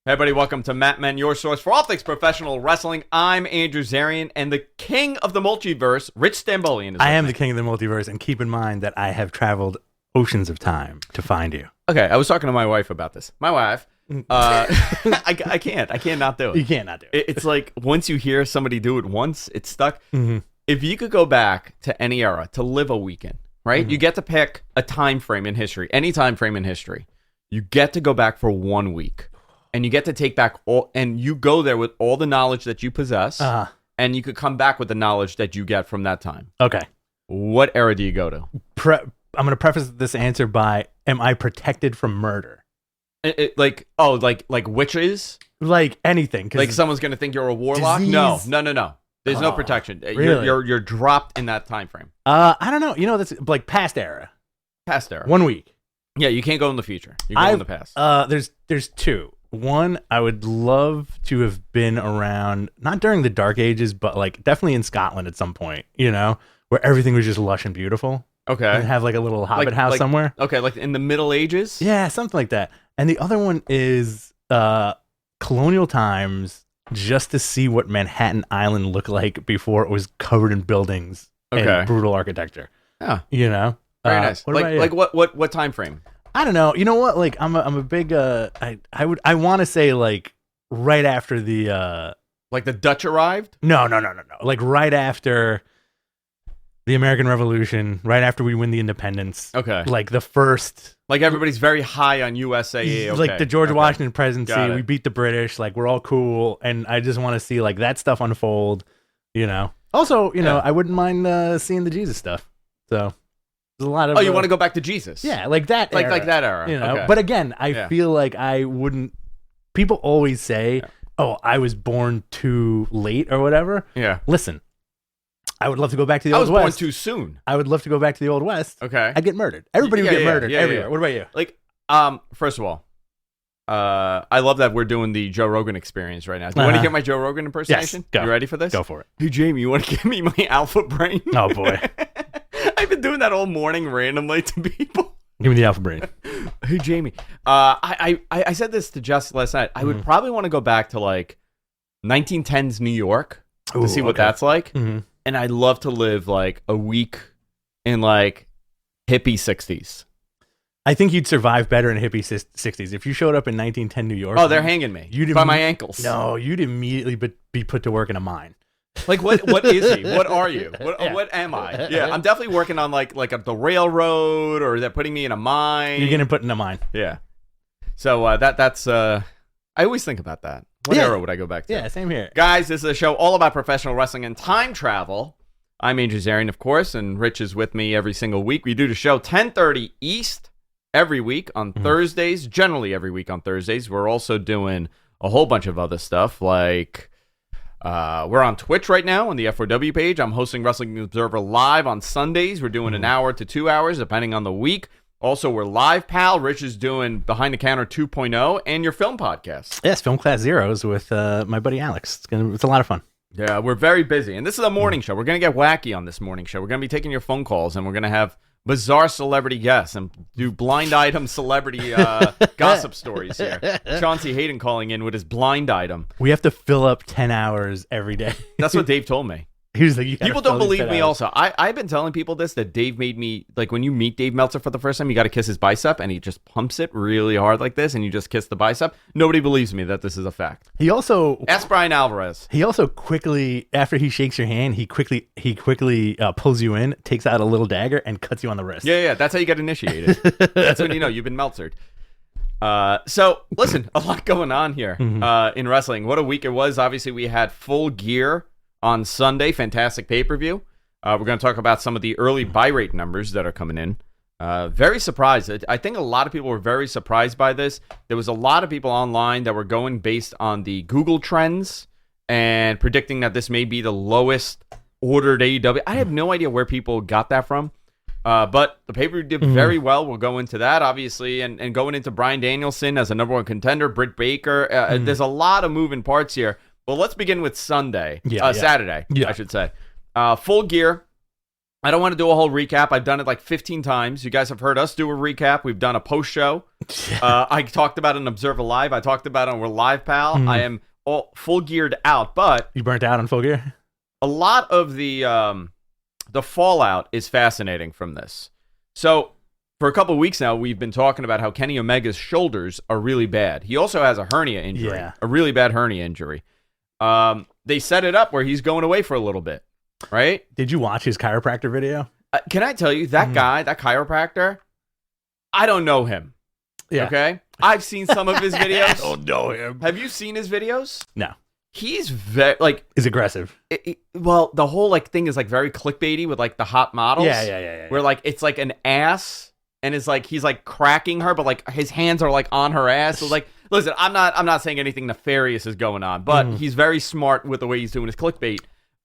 Hey everybody, welcome to Mat Men, your source for all things professional wrestling. I'm Andrew Zarian, and the king of the multiverse, Rich Stambolian, is I am the king of the multiverse, and keep in mind that I have traveled oceans of time to find you. Okay, I was talking to my wife about this. My wife, I can't not do it. You can't not do it. It's like once you hear somebody do it once, it's stuck. Mm-hmm. If you could go back to any era to live a weekend, right? You get to pick a time frame in history, any time frame in history. You get to go back for 1 week. And you get to take back all, and you go there with all the knowledge that you possess, and you could come back with the knowledge that you get from that time. Okay. What era do you go to? I'm going to preface this answer by, am I protected from murder? Like witches? Like anything. Like someone's going to think you're a warlock? Disease. No. There's no protection. Really? You're dropped in that time frame. I don't know. You know, that's like past era. Past era. 1 week. Yeah, you can't go in the future. You go in the past. There's two. One, I would love to have been around, not during the Dark Ages, but like definitely in Scotland at some point, you know, where everything was just lush and beautiful. Okay. And have like a little hobbit house somewhere. Okay, like in the Middle Ages? Yeah, something like that. And the other one is colonial times, just to see what Manhattan Island looked like before it was covered in buildings and brutal architecture. Yeah. You know? Very nice. What time frame? I don't know. You know what? Like I'm a big I want to say like right after the like the Dutch arrived? No. Like right after the American Revolution, right after we win the independence. Okay. Like the first, like everybody's very high on USA. Okay. Like the George Washington presidency, we beat the British, like we're all cool, and I just want to see like that stuff unfold, you know. Also, you know, I wouldn't mind seeing the Jesus stuff. So there's a lot of you want to go back to Jesus? Yeah, like that era, like that era. You know, but again, I feel like I wouldn't. People always say, "Oh, I was born too late" or whatever. Yeah. Listen, I would love to go back to the Old West. I was born too soon. I would love to go back to the Old West. Okay. I'd get murdered. Everybody would get murdered everywhere. What about you? Like, first of all, I love that we're doing the Joe Rogan experience right now. Do you want to hear my Joe Rogan impersonation? Yes, go. You ready for this? Go for it. Hey, Jamie, you want to give me my alpha brain? Oh, boy. I've been doing that all morning randomly to people. Give me the alpha brain. Hey, Jamie. I said this to Jess last night. I would probably want to go back to like 1910s New York to see what that's like. Mm-hmm. And I'd love to live like a week in like hippie 60s. I think you'd survive better in hippie 60s. If you showed up in 1910 New York. Oh, they're hanging me by my ankles. No, you'd immediately be put to work in a mine. Like what is he? What are you? What am I? Yeah, I'm definitely working on like the railroad, or they're putting me in a mine. You're getting put in a mine. Yeah. So that's I always think about that. What era would I go back to? Yeah, same here. Guys, this is a show all about professional wrestling and time travel. I'm Andrew Zarian, of course, and Rich is with me every single week. We do the show 10:30 East every week on Thursdays, generally every week on Thursdays. We're also doing a whole bunch of other stuff like we're on Twitch right now on the F4W page. I'm hosting Wrestling Observer Live on Sundays. We're doing an hour to 2 hours, depending on the week. Also, we're live, pal. Rich is doing Behind the Counter 2.0 and your film podcast. Yes, Film Class Zeros with my buddy Alex. It's a lot of fun. Yeah, we're very busy. And this is a morning show. We're going to get wacky on this morning show. We're going to be taking your phone calls, and we're going to have bizarre celebrity guests and do blind item celebrity gossip stories here. Chauncey Hayden calling in with his blind item. We have to fill up 10 hours every day. That's what Dave told me. He was like, people don't believe me also. I've been telling people this, that Dave made me, like when you meet Dave Meltzer for the first time, you got to kiss his bicep, and he just pumps it really hard like this, and you just kiss the bicep. Nobody believes me that this is a fact. He also... Ask Brian Alvarez. He also quickly, after he shakes your hand, he quickly pulls you in, takes out a little dagger, and cuts you on the wrist. Yeah, that's how you get initiated. That's when you know you've been Meltzered. So, listen, a lot going on here in wrestling. What a week it was. Obviously, we had Full Gear on Sunday, fantastic pay-per-view. We're going to talk about some of the early buy rate numbers that are coming in. Very surprised. I think a lot of people were very surprised by this. There was a lot of people online that were going based on the Google trends and predicting that this may be the lowest ordered AEW. I have no idea where people got that from. But the pay-per-view did very well. We'll go into that, obviously, and going into Bryan Danielson as a number one contender, Britt Baker. There's a lot of moving parts here. Well, let's begin with Saturday, I should say. Full Gear I don't want to do a whole recap. I've done it like 15 times. You guys have heard us do a recap. We've done a post show. I talked about it on Observer Live. I talked about it on We're Live, Pal. I am all full geared out, but you burnt out on Full Gear. A lot of the fallout is fascinating from this. So for a couple of weeks now, we've been talking about how Kenny Omega's shoulders are really bad. He also has a hernia injury, a really bad hernia injury. They set it up where he's going away for a little bit. Right? Did you watch his chiropractor video? Can I tell you, that guy, that chiropractor, I don't know him. Yeah. Okay? I've seen some of his videos. I don't know him. Have you seen his videos? No. He's very, like... He's aggressive. Well, the whole, like, thing is, like, very clickbaity with, like, the hot models. Yeah. Where, like, it's, like, an ass, and it's, like, he's, like, cracking her, but, like, his hands are, like, on her ass. So, like, listen, I'm not saying anything nefarious is going on, but he's very smart with the way he's doing his clickbait.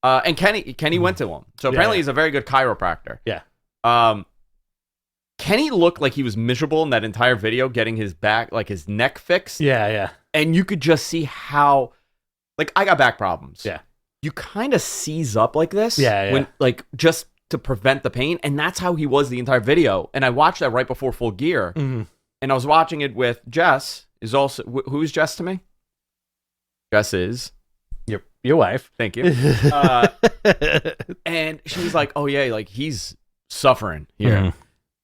And Kenny went to him. So apparently he's a very good chiropractor. Yeah. Kenny looked like he was miserable in that entire video getting his back, like his neck fixed. Yeah. And you could just see how, like, I got back problems. Yeah. You kind of seize up like this. Yeah. When, like, just to prevent the pain. And that's how he was the entire video. And I watched that right before Full Gear. And I was watching it with Jess. Who's Jess to me? Jess is... Your wife. Thank you. And she was like, oh, yeah, like, he's suffering here.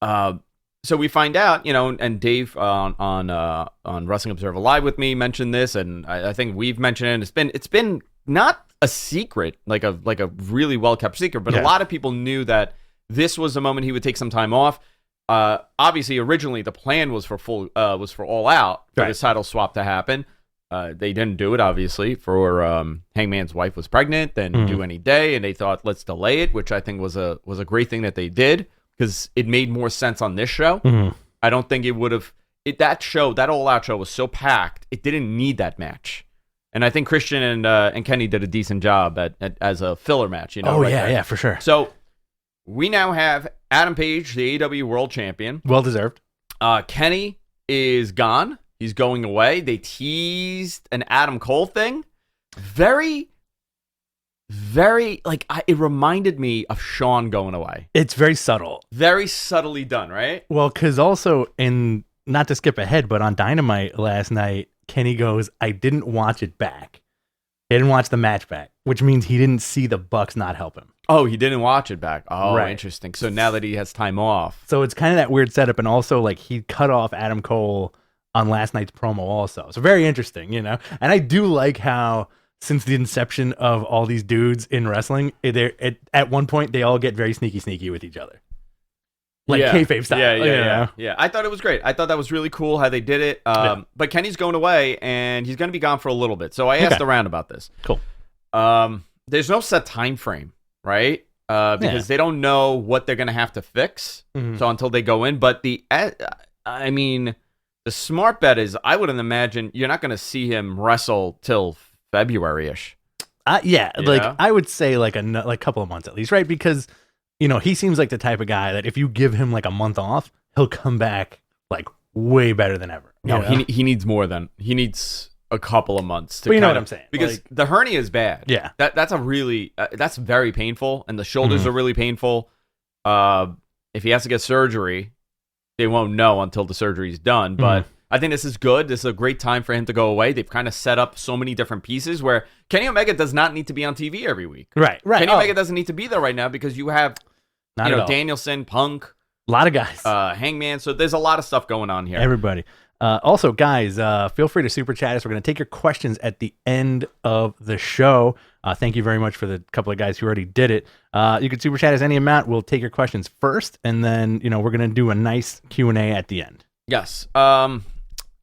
So we find out, and Dave on Wrestling Observer Live with me mentioned this, and I think we've mentioned it. It's been not a secret, like a really well-kept secret, but a lot of people knew that this was the moment he would take some time off. Obviously, originally, the plan was for All Out for this title swap to happen. They didn't do it, obviously, for Hangman's wife was pregnant, then do any day, and they thought, let's delay it, which I think was a great thing that they did, because it made more sense on this show. I don't think it would have... That All Out show was so packed, it didn't need that match. And I think Christian and Kenny did a decent job as a filler match. Yeah, for sure. So we now have Adam Page, the AEW World Champion. Well-deserved. Kenny is gone. He's going away. They teased an Adam Cole thing. Very, very, like, it reminded me of Shawn going away. It's very subtle. Very subtly done, right? Well, because also, not to skip ahead, but on Dynamite last night, Kenny goes, I didn't watch it back. He didn't watch the match back, which means he didn't see the Bucks not help him. Oh, he didn't watch it back. Oh, right. Interesting. So now that he has time off. So it's kind of that weird setup, and also, like, he cut off Adam Cole on last night's promo also. So very interesting, And I do like how, since the inception of all these dudes in wrestling, at one point, they all get very sneaky with each other. Like kayfabe style. Yeah. I thought it was great. I thought that was really cool how they did it. But Kenny's going away, and he's going to be gone for a little bit. So I asked around about this. Cool. There's no set time frame, right? Because they don't know what they're going to have to fix. So until they go in. But the smart bet is, I wouldn't imagine you're not going to see him wrestle till February-ish. I would say like a couple of months at least, right? Because, he seems like the type of guy that if you give him like a month off, he'll come back like way better than ever. No, he needs more than, he needs a couple of months. But you know what I'm saying? Because the hernia is bad. Yeah. That's very painful, and the shoulders are really painful. If he has to get surgery, they won't know until the surgery's done, but I think this is good. This is a great time for him to go away. They've kind of set up so many different pieces where Kenny Omega does not need to be on TV every week. Right. Kenny Omega doesn't need to be there right now because you have, Danielson, Punk, a lot of guys, Hangman. So there's a lot of stuff going on here. Everybody. Also, guys, feel free to super chat us. We're going to take your questions at the end of the show. Thank you very much for the couple of guys who already did it. You can super chat us any amount. We'll take your questions first, and then we're going to do a nice Q&A at the end. Yes.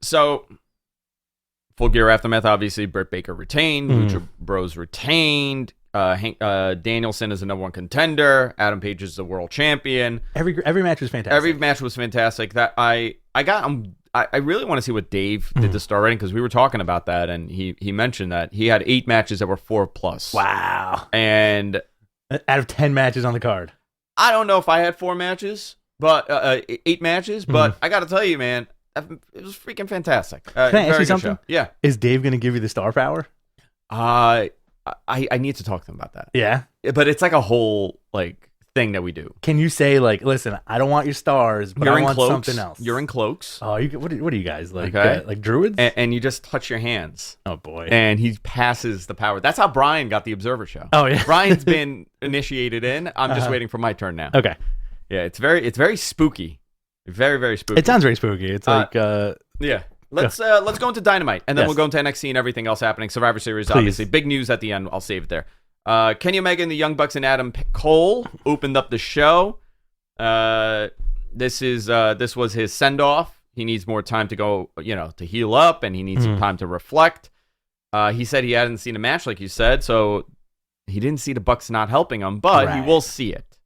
So Full Gear Aftermath, obviously, Britt Baker retained. Lucha Bros retained. Danielson is the #1 contender. Adam Page is the world champion. Every match was fantastic. Every match was fantastic. That I really want to see what Dave did to start writing, because we were talking about that, and he mentioned that he had 8 matches that were 4+. Wow. And out of 10 matches on the card. I don't know if I had 4 matches, but 8 matches, but I got to tell you, man, it was freaking fantastic. Can I ask you something? Show. Yeah. Is Dave going to give you the star power? I need to talk to him about that. Yeah. But it's like a whole thing that we do. Can you say, like, listen, I don't want your stars, but I want something else? You're in cloaks. Oh, what are you guys, like, Okay. Like druids? And you just touch your hands. Oh, boy. And he passes the power. That's how Brian got the Observer Show. Oh, yeah. Brian's been initiated in. I'm just waiting for my turn now. Okay. Yeah, it's very spooky. Very, very spooky. It sounds very spooky. It's like... yeah. Let's go into Dynamite, and then we'll go into NXT and everything else happening. Survivor Series, obviously. Big news at the end. I'll save it there. Kenny Omega and the Young Bucks and Adam Cole opened up the show. This was his send-off. He needs more time to go, to heal up, and he needs some time to reflect. He said he hadn't seen a match, like you said, so he didn't see the Bucks not helping him, but he will see it.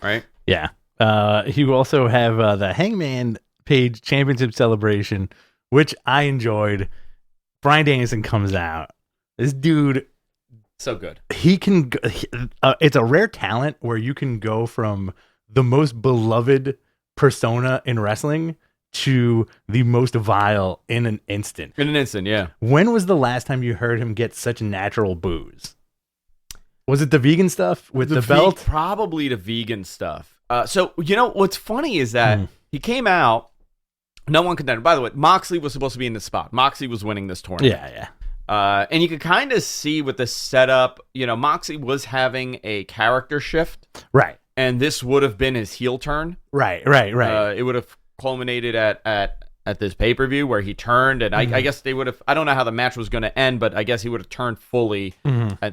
Right? Yeah. He will also have the Hangman Page Championship celebration, which I enjoyed. Bryan Danielson comes out. This dude, so good. He can. It's a rare talent where you can go from the most beloved persona in wrestling to the most vile in an instant. In an instant, yeah. When was the last time you heard him get such natural boos? Was it the vegan stuff with the belt? Probably the vegan stuff. So, what's funny is that he came out, no one contender. By the way, Moxley was supposed to be in this spot. Moxley was winning this tournament. Yeah. And you could kind of see with the setup, Moxley was having a character shift. Right. And this would have been his heel turn. Right. It would have culminated at this pay-per-view where he turned, and I guess they would have, I don't know how the match was going to end, but I guess he would have turned fully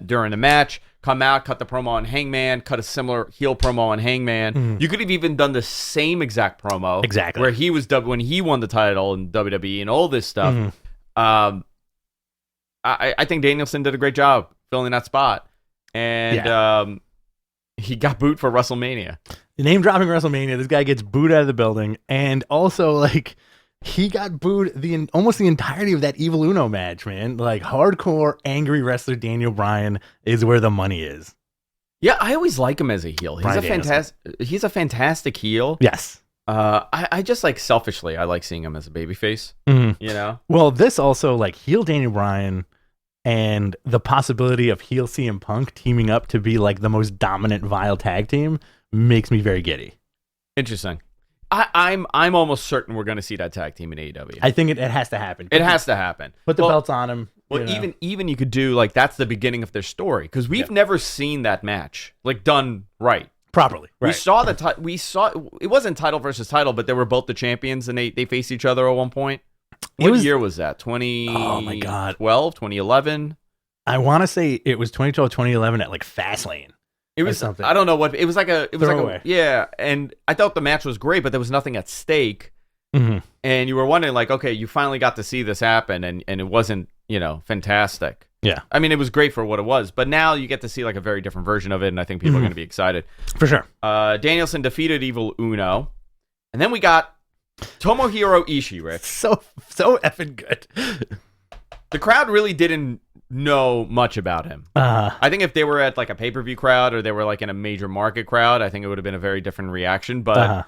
during the match, come out, cut the promo on Hangman, cut a similar heel promo on Hangman. You could have even done the same exact promo. Exactly. Where he was, when he won the title in WWE and all this stuff. I think Danielson did a great job filling that spot. And he got booed for WrestleMania. Name dropping WrestleMania. This guy gets booed out of the building, and also like he got booed almost the entirety of that Evil Uno match, man. Like hardcore angry wrestler Daniel Bryan is where the money is. Yeah, I always like him as a heel. He's a fantastic heel. Yes. I just like selfishly, I like seeing him as a babyface. Well, this also like heel Daniel Bryan and the possibility of heel CM Punk teaming up to be like the most dominant vile tag team makes me very giddy. Interesting. I'm almost certain we're going to see that tag team in AEW. I think it has to happen. It has to happen. Put the belts on him. Well, even you could do like that's the beginning of their story because we've never seen that match like done right. Properly. Right. We saw it wasn't title versus title, but they were both the champions and they faced each other at one point. What year was that? 2012, 2011? I want to say it was 2012, 2011 at like Fastlane. It was something. I don't know what it was like. And I thought the match was great, but there was nothing at stake. And you were wondering, like, okay, you finally got to see this happen, and it wasn't, fantastic. Yeah, I mean, it was great for what it was, but now you get to see like a very different version of it, and I think people are going to be excited for sure. Danielson defeated Evil Uno, and then we got Tomohiro Ishii, Rick. So effing good. The crowd really didn't know much about him. I think if they were at like a pay-per-view crowd or they were like in a major market crowd, I think it would have been a very different reaction. But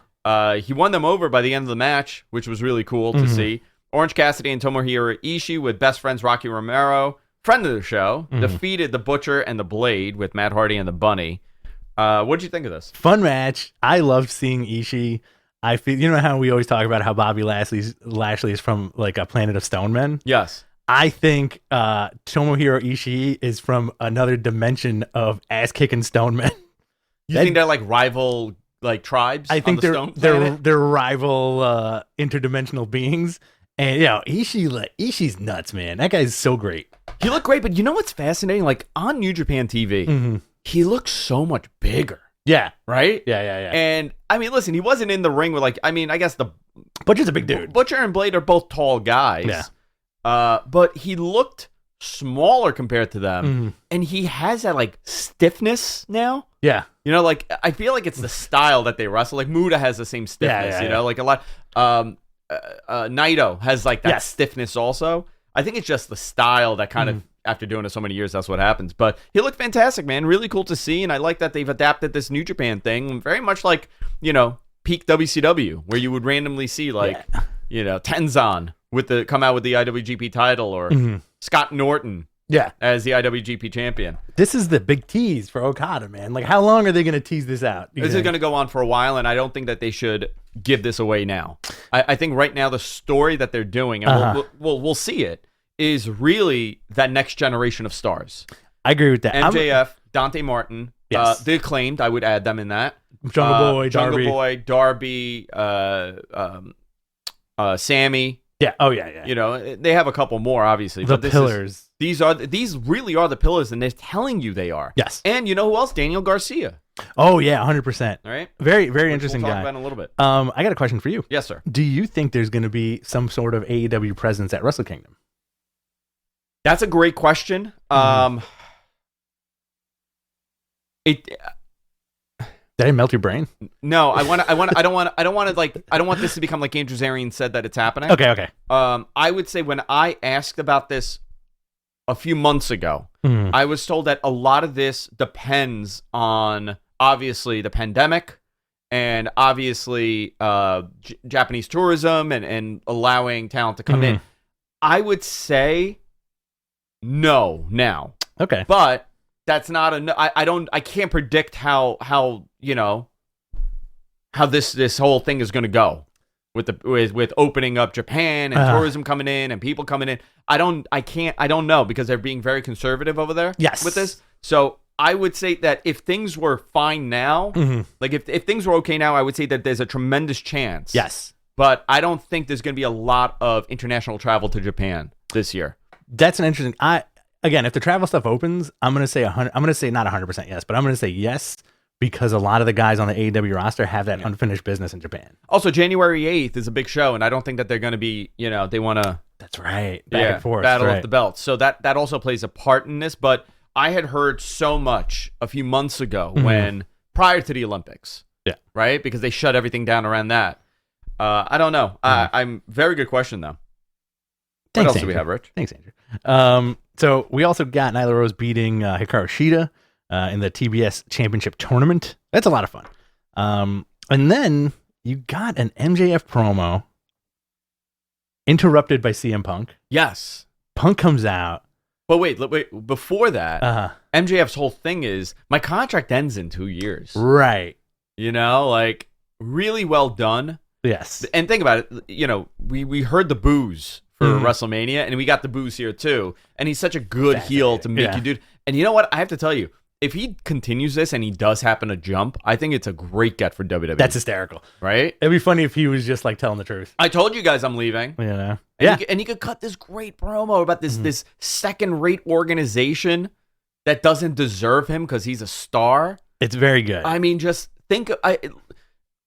he won them over by the end of the match, which was really cool to see. Orange Cassidy and Tomohiro Ishii with best friends Rocky Romero, friend of the show, defeated the Butcher and the Blade with Matt Hardy and the Bunny. What'd you think of this? Fun match. I loved seeing Ishii. I feel how we always talk about how Bobby Lashley is from like a planet of stone men. Yes. I think Tomohiro Ishii is from another dimension of ass-kicking stone men. You think they're like rival like tribes? I think they're rival interdimensional beings. And Ishii's nuts, man. That guy's so great. He looked great, but you know what's fascinating? Like on New Japan TV, he looks so much bigger. Yeah. Right? Yeah. And I mean, listen, he wasn't in the ring with I guess the Butcher's a big dude. Butcher and Blade are both tall guys. Yeah. But he looked smaller compared to them, and he has that like stiffness now. Yeah, like I feel like it's the style that they wrestle. Like Muda has the same stiffness. Like a lot. Naito has like that stiffness also. I think it's just the style that kind of after doing it so many years, that's what happens. But he looked fantastic, man. Really cool to see, and I like that they've adapted this New Japan thing very much like peak WCW, where you would randomly see Tenzan come out with the IWGP title, or Scott Norton, Yeah. As the IWGP champion. This is the big tease for Okada, man. Like, how long are they going to tease this out? This is going to go on for a while, and I don't think that they should give this away now. I think right now the story that they're doing, and we'll see it, is really that next generation of stars. I agree with that. MJF, Dante Martin, Yes. The Acclaimed, I would add them in that. Jungle Boy, Darby, Sammy. Yeah. Oh, yeah. You know, they have a couple more, obviously. The pillars. These really are the pillars, and they're telling you they are. Yes. And you know who else? Daniel Garcia. Oh, yeah, 100%. All right. Very, very interesting we'll guy. talk about in a little bit. I got a question for you. Yes, sir. Do you think there's going to be some sort of AEW presence at Wrestle Kingdom? That's a great question. Did I melt your brain? No, I don't want this to become like Andrew Zarian said that it's happening. Okay. I would say when I asked about this a few months ago, I was told that a lot of this depends on obviously the pandemic and obviously Japanese tourism and allowing talent to come in. I would say no now. Okay. But that's not I can't predict how you know how this whole thing is going to go with opening up Japan and tourism coming in and people coming in. I don't know because they're being very conservative over there. Yes. With this. So I would say that if things were fine now, like if things were okay now, I would say that there's a tremendous chance. Yes. But I don't think there's going to be a lot of international travel to Japan this year. That's an interesting. Again, if the travel stuff opens, I'm going to say 100. I'm going to say not 100% yes, but I'm going to say yes because a lot of the guys on the AEW roster have that unfinished business in Japan. Also, January 8th is a big show, and I don't think that they're going to be, they want to. That's right. Back and forth. Battle of the belts. So that also plays a part in this. But I had heard so much a few months ago prior to the Olympics. Yeah. Right? Because they shut everything down around that. I don't know. I'm very good question, though. Thanks, what else Andrew. do we have, Rich? Thanks, Andrew. So we also got Nyla Rose beating Hikaru Shida in the TBS Championship Tournament. That's a lot of fun. And then you got an MJF promo interrupted by CM Punk. Yes. Punk comes out. But wait. Before that, MJF's whole thing is, my contract ends in 2 years. Right. Like, really well done. Yes. And think about it. We heard the boos for WrestleMania, and we got the boos here too. And he's such a good heel to make you do. And you know what? I have to tell you, if he continues this and he does happen to jump, I think it's a great get for WWE. That's hysterical, right? It'd be funny if he was just like telling the truth. I told you guys I'm leaving. And he could cut this great promo about this second-rate organization that doesn't deserve him because he's a star. It's very good. I mean, just think.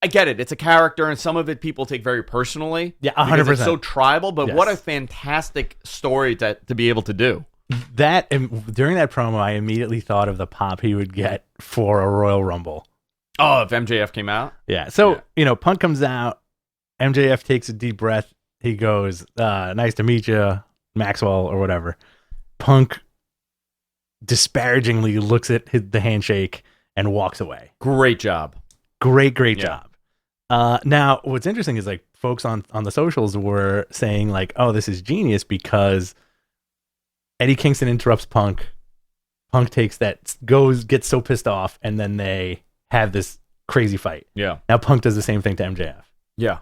I get it. It's a character, and some of it people take very personally. Yeah, 100%. It's so tribal, but what a fantastic story to be able to do. That during that promo, I immediately thought of the pop he would get for a Royal Rumble. Oh, if MJF came out? Yeah. So, Punk comes out. MJF takes a deep breath. He goes, nice to meet you, Maxwell, or whatever. Punk disparagingly looks at the handshake and walks away. Great job. Great job. Now, what's interesting is like folks on the socials were saying like, oh, this is genius because Eddie Kingston interrupts Punk. Punk takes that, gets so pissed off, and then they have this crazy fight. Yeah. Now Punk does the same thing to MJF. Yeah.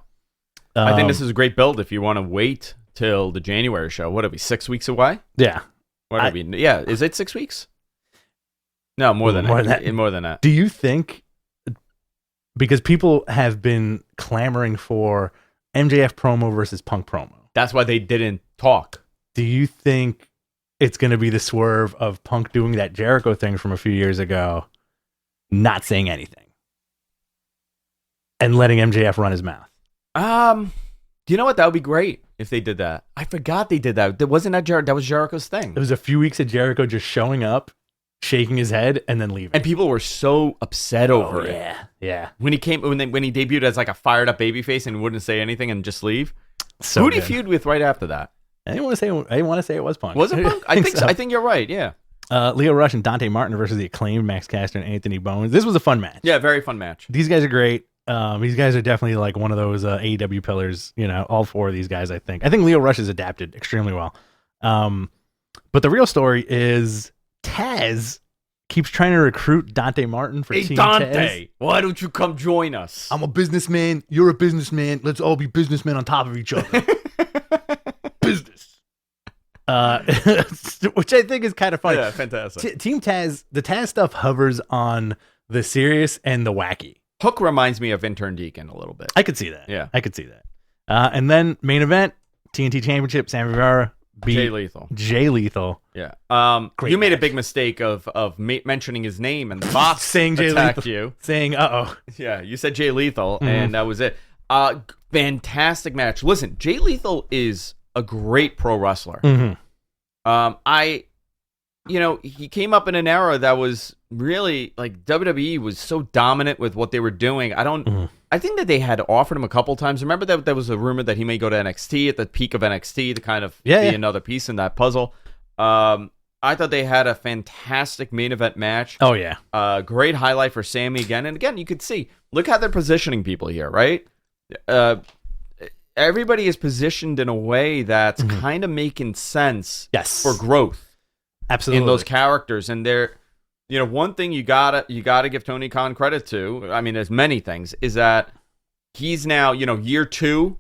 I think this is a great build if you want to wait till the January show. What are we, 6 weeks away? Yeah. Yeah. Is it 6 weeks? No, more than that. More than that. Do you think, because people have been clamoring for MJF promo versus Punk promo. That's why they didn't talk. Do you think it's going to be the swerve of Punk doing that Jericho thing from a few years ago, not saying anything, and letting MJF run his mouth? Do you know what? That would be great if they did that. I forgot they did that. That wasn't that was Jericho's thing. It was a few weeks of Jericho just showing up, shaking his head, and then leaving. And people were so upset over it. Yeah. When he debuted as like a fired up babyface and wouldn't say anything and just leave. So who did he feud with right after that? I didn't want to say it was Punk. Was it Punk? I think so. I think you're right. Yeah. Leo Rush and Dante Martin versus the Acclaimed Max Caster and Anthony Bones. This was a fun match. Yeah, very fun match. These guys are great. These guys are definitely like one of those AEW pillars. All four of these guys. I think Leo Rush has adapted extremely well. But the real story is Taz keeps trying to recruit Dante Martin for Team Dante, Taz. why don't you come join us? I'm a businessman. You're a businessman. Let's all be businessmen on top of each other. Business. Which I think is kind of funny. Yeah, fantastic. Team Taz, the Taz stuff hovers on the serious and the wacky. Hook reminds me of Intern Deacon a little bit. I could see that. Yeah. I could see that. And then main event, TNT Championship, Sammy Guevara beat Jay Lethal. Yeah. Great you made a match. big mistake of mentioning his name, and the boss saying Jay attacked Lethal. you. Saying, uh-oh. Yeah, you said Jay Lethal, and that was it. Fantastic match. Listen, Jay Lethal is a great pro wrestler. He came up in an era that was really like WWE was so dominant with what they were doing. I think that they had offered him a couple times. Remember that there was a rumor that he may go to NXT at the peak of NXT to kind of be another piece in that puzzle. I thought they had a fantastic main event match. Oh, yeah. Great highlight for Sammy again. And again, you could see, look how they're positioning people here, right? Everybody is positioned in a way that's kind of making sense for growth. Absolutely. In those characters. And they're, one thing you gotta give Tony Khan credit to, I mean, there's many things, is that he's now, year 2.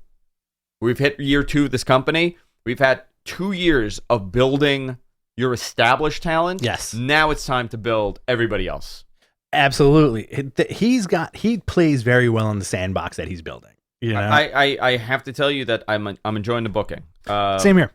We've hit year 2 of this company. We've had 2 years of building your established talent. Yes. Now it's time to build everybody else. Absolutely. He plays very well in the sandbox that he's building. I have to tell you that I'm enjoying the booking. Same here.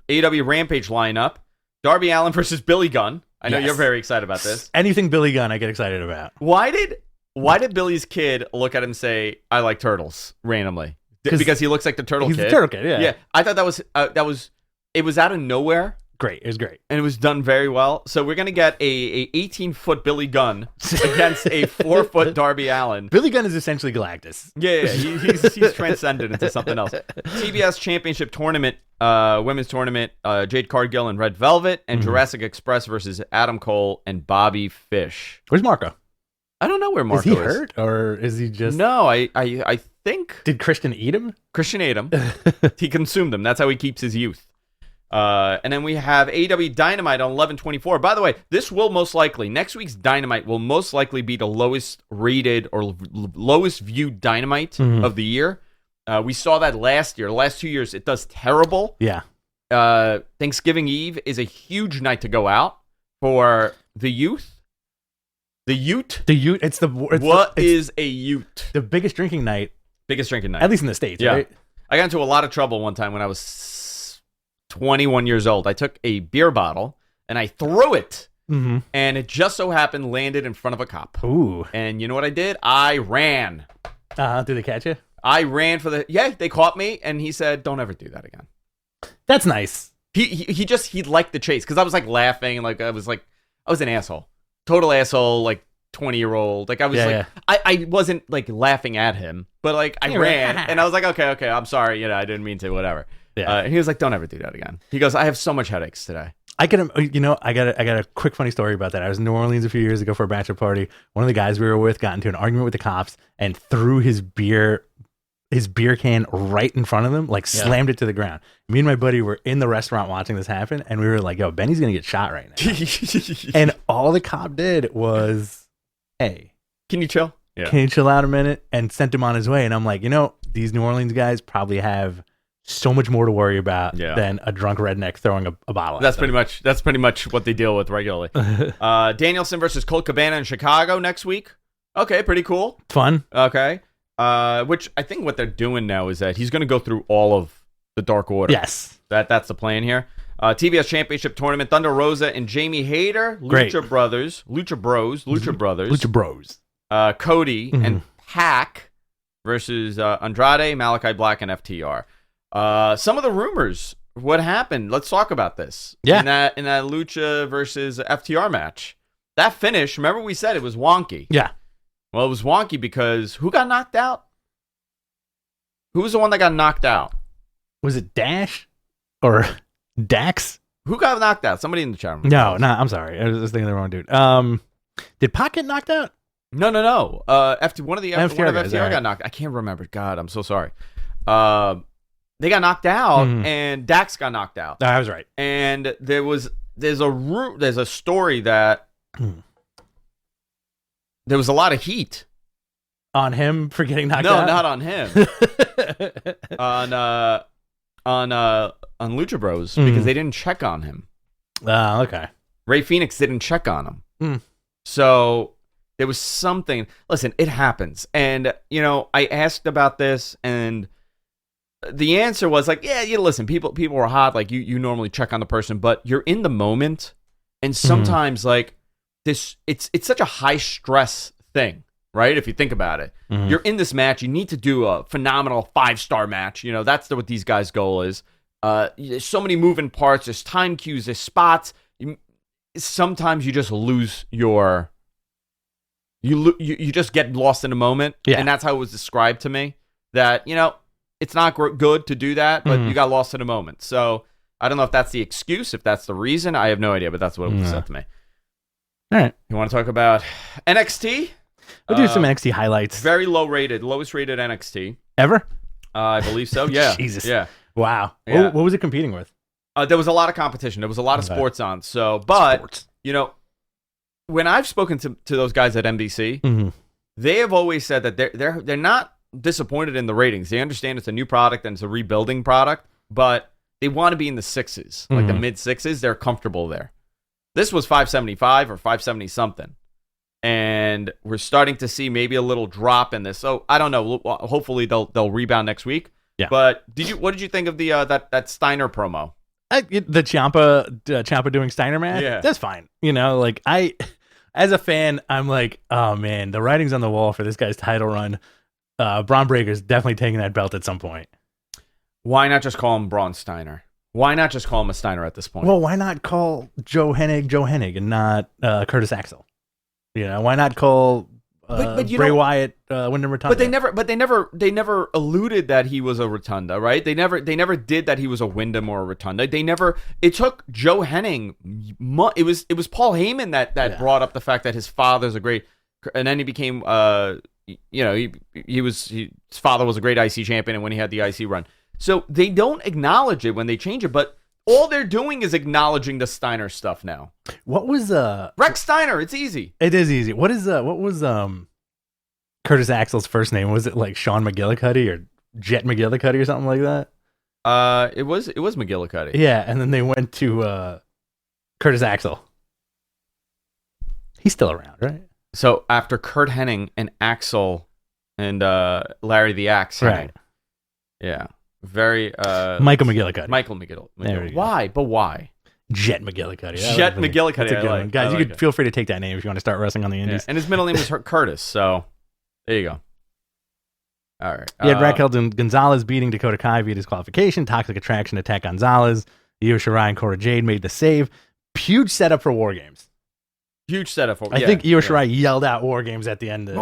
AEW Rampage lineup. Darby Allin versus Billy Gunn. I know you're very excited about this. Anything Billy Gunn, I get excited about. Why did Billy's kid look at him and say, "I like turtles" randomly? Because he looks like the turtle kid. He's the turtle kid. Yeah. Yeah. I thought it was out of nowhere. Great. It was great. And it was done very well. So we're going to get a 18-foot Billy Gunn against a 4-foot Darby Allin. Billy Gunn is essentially Galactus. Yeah. He's transcended into something else. TBS Championship Tournament, Women's Tournament, Jade Cargill and Red Velvet, and Jurassic Express versus Adam Cole and Bobby Fish. Where's Marco? I don't know where Marco is. Is he hurt or is he just... No, I think... Did Christian eat him? Christian ate him. He consumed them. That's how he keeps his youth. And then we have AEW Dynamite on 11/24. By the way, this will most likely, next week's Dynamite will most likely be the lowest rated or lowest viewed Dynamite of the year. We saw that last year. The last 2 years, it does terrible. Yeah. Thanksgiving Eve is a huge night to go out for the youth. The Ute? The Ute. What is a Ute? The biggest drinking night. Biggest drinking night. At least in the States, right? I got into a lot of trouble one time when I was 21 years old. I took a beer bottle and I threw it. And it just so happened landed in front of a cop. Ooh. And you know what I did? I ran. Did they catch you? I ran for they caught me and he said, don't ever do that again. That's nice. He liked the chase because I was like laughing and I was an asshole. Total asshole, like 20-year-old. Like I was I wasn't like laughing at him, but like I ran and I was like, okay, I'm sorry, I didn't mean to, whatever. Yeah. And he was like, don't ever do that again. He goes, I have so much headaches today. I got a quick funny story about that. I was in New Orleans a few years ago for a bachelor party. One of the guys we were with got into an argument with the cops and threw his beer can right in front of them, slammed it to the ground. Me and my buddy were in the restaurant watching this happen, and we were like, yo, Benny's gonna get shot right now. And all the cop did was, hey, can you chill? Yeah. Can you chill out a minute? And sent him on his way. And I'm like, these New Orleans guys probably have so much more to worry about than a drunk redneck throwing a bottle. That's pretty much what they deal with regularly. Danielson versus Colt Cabana in Chicago next week. Okay, pretty cool. Fun. Okay. Which I think what they're doing now is that he's going to go through all of the Dark Order. Yes. That's the plan here. TBS Championship Tournament, Thunder Rosa and Jamie Hayter, Lucha Bros. Cody and Pac versus Andrade, Malachi Black, and FTR. Some of the rumors, what happened? Let's talk about this. Yeah. In that Lucha versus FTR match. That finish, remember we said it was wonky. Yeah. Well, it was wonky because who got knocked out? Who was the one that got knocked out? Was it Dash or Dax? Who got knocked out? Somebody in the chat room. No, I'm sorry. I was thinking of the wrong dude. Did Pac get knocked out? No. One of FTR guys, got knocked. I can't remember. God, I'm so sorry. they got knocked out, and Dax got knocked out. I was right. And there's a story that there was a lot of heat on him for getting knocked No, out. not on him. on Lucha Bros because they didn't check on him. Okay. Ray Phoenix didn't check on him. So there was something. Listen, it happens. And, I asked about this, and the answer was like, yeah, listen, people were hot. Like, you normally check on the person, but you're in the moment. And sometimes, like, it's such a high stress thing, right? If you think about it. You're in this match. You need to do a phenomenal 5-star match. That's what these guys' goal is. There's so many moving parts. There's time cues. There's spots. Sometimes you just lose your... You just get lost in a moment, and that's how it was described to me. That it's not good to do that, but you got lost in a moment. So I don't know if that's the excuse, if that's the reason. I have no idea, but that's what it was said to me. All right, you want to talk about NXT? We'll do some NXT highlights. Very lowest rated NXT ever. I believe so. Yeah. Jesus. Yeah. Wow. Yeah. What was it competing with? There was a lot of competition. There was a lot of sports on. So, but Sports. When I've spoken to those guys at NBC, they have always said that they're not disappointed in the ratings. They understand it's a new product and it's a rebuilding product, but they want to be in the 6s, like the mid 6s. They're comfortable there. This was 575 or 570 something, and we're starting to see maybe a little drop in this. So I don't know. Hopefully they'll rebound next week. Yeah. But what did you think of the that Steiner promo? The Ciampa doing Steiner match? Yeah. That's fine. As a fan, I'm like, oh man, the writing's on the wall for this guy's title run. Braun Breaker's definitely taking that belt at some point. Why not just call him Braun Steiner? Why not just call him a Steiner at this point? Well, why not call Joe Hennig and not Curtis Axel? Why not call Bray Wyatt Wyndham Rotunda? But they never alluded that he was a Rotunda, right? They never did that he was a Wyndham or a Rotunda. It took Joe Hennig. It was Paul Heyman that brought up the fact that his father's a great, and then he became his father was a great IC champion, and when he had the IC run. So they don't acknowledge it when they change it, but all they're doing is acknowledging the Steiner stuff now. What was Rex Steiner? It's easy. It is easy. What was Curtis Axel's first name? Was it like Sean McGillicuddy or Jet McGillicuddy or something like that? It was McGillicuddy. Yeah, and then they went to Curtis Axel. He's still around, right? So after Kurt Hennig and Axel and Larry the Axe Hennig. Right. Yeah. Very Michael McGillicuddy. Michael McGillicuddy. There we go. Why? But why? Jet McGillicuddy. Jet McGillicuddy. That's a good one. Guys, you could feel free to take that name if you want to start wrestling on the indies. Yeah. And his middle name is Curtis, so there you go. All right. You had Raquel Gonzalez beating Dakota Kai via disqualification. Toxic Attraction attack Gonzalez. Io Shirai and Cora Jade made the save. Huge setup for War Games. Huge setup for I think Io Shirai yelled out War Games at the end.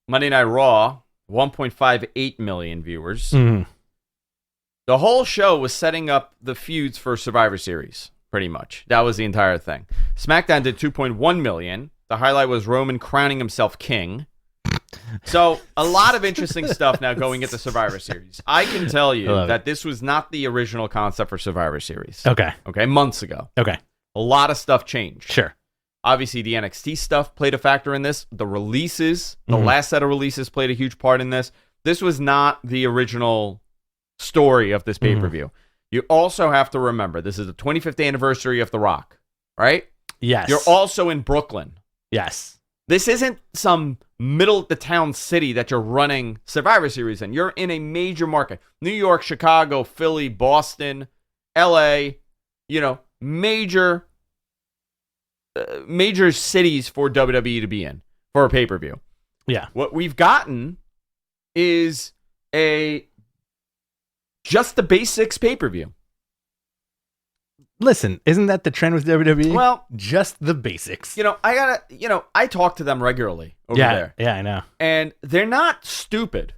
Monday Night Raw, 1.58 million viewers. The whole show was setting up the feuds for Survivor Series, pretty much. That was the entire thing. SmackDown did 2.1 million. The highlight was Roman crowning himself king. So, a lot of interesting stuff now going into Survivor Series. I can tell you that this was not the original concept for Survivor Series. Okay, months ago. Okay. A lot of stuff changed. Sure. Obviously, the NXT stuff played a factor in this. The releases, the last set of releases played a huge part in this. This was not the original story of this pay-per-view. You also have to remember, this is the 25th anniversary of The Rock, right? Yes. You're also in Brooklyn. Yes. This isn't some middle-of-the-town city that you're running Survivor Series in. You're in a major market. New York, Chicago, Philly, Boston, L.A., major cities for WWE to be in for a pay-per-view. Yeah. What we've gotten is just the basics pay-per-view. Listen, isn't that the trend with WWE? Well, just the basics. I talk to them regularly over there. Yeah, I know. And they're not stupid.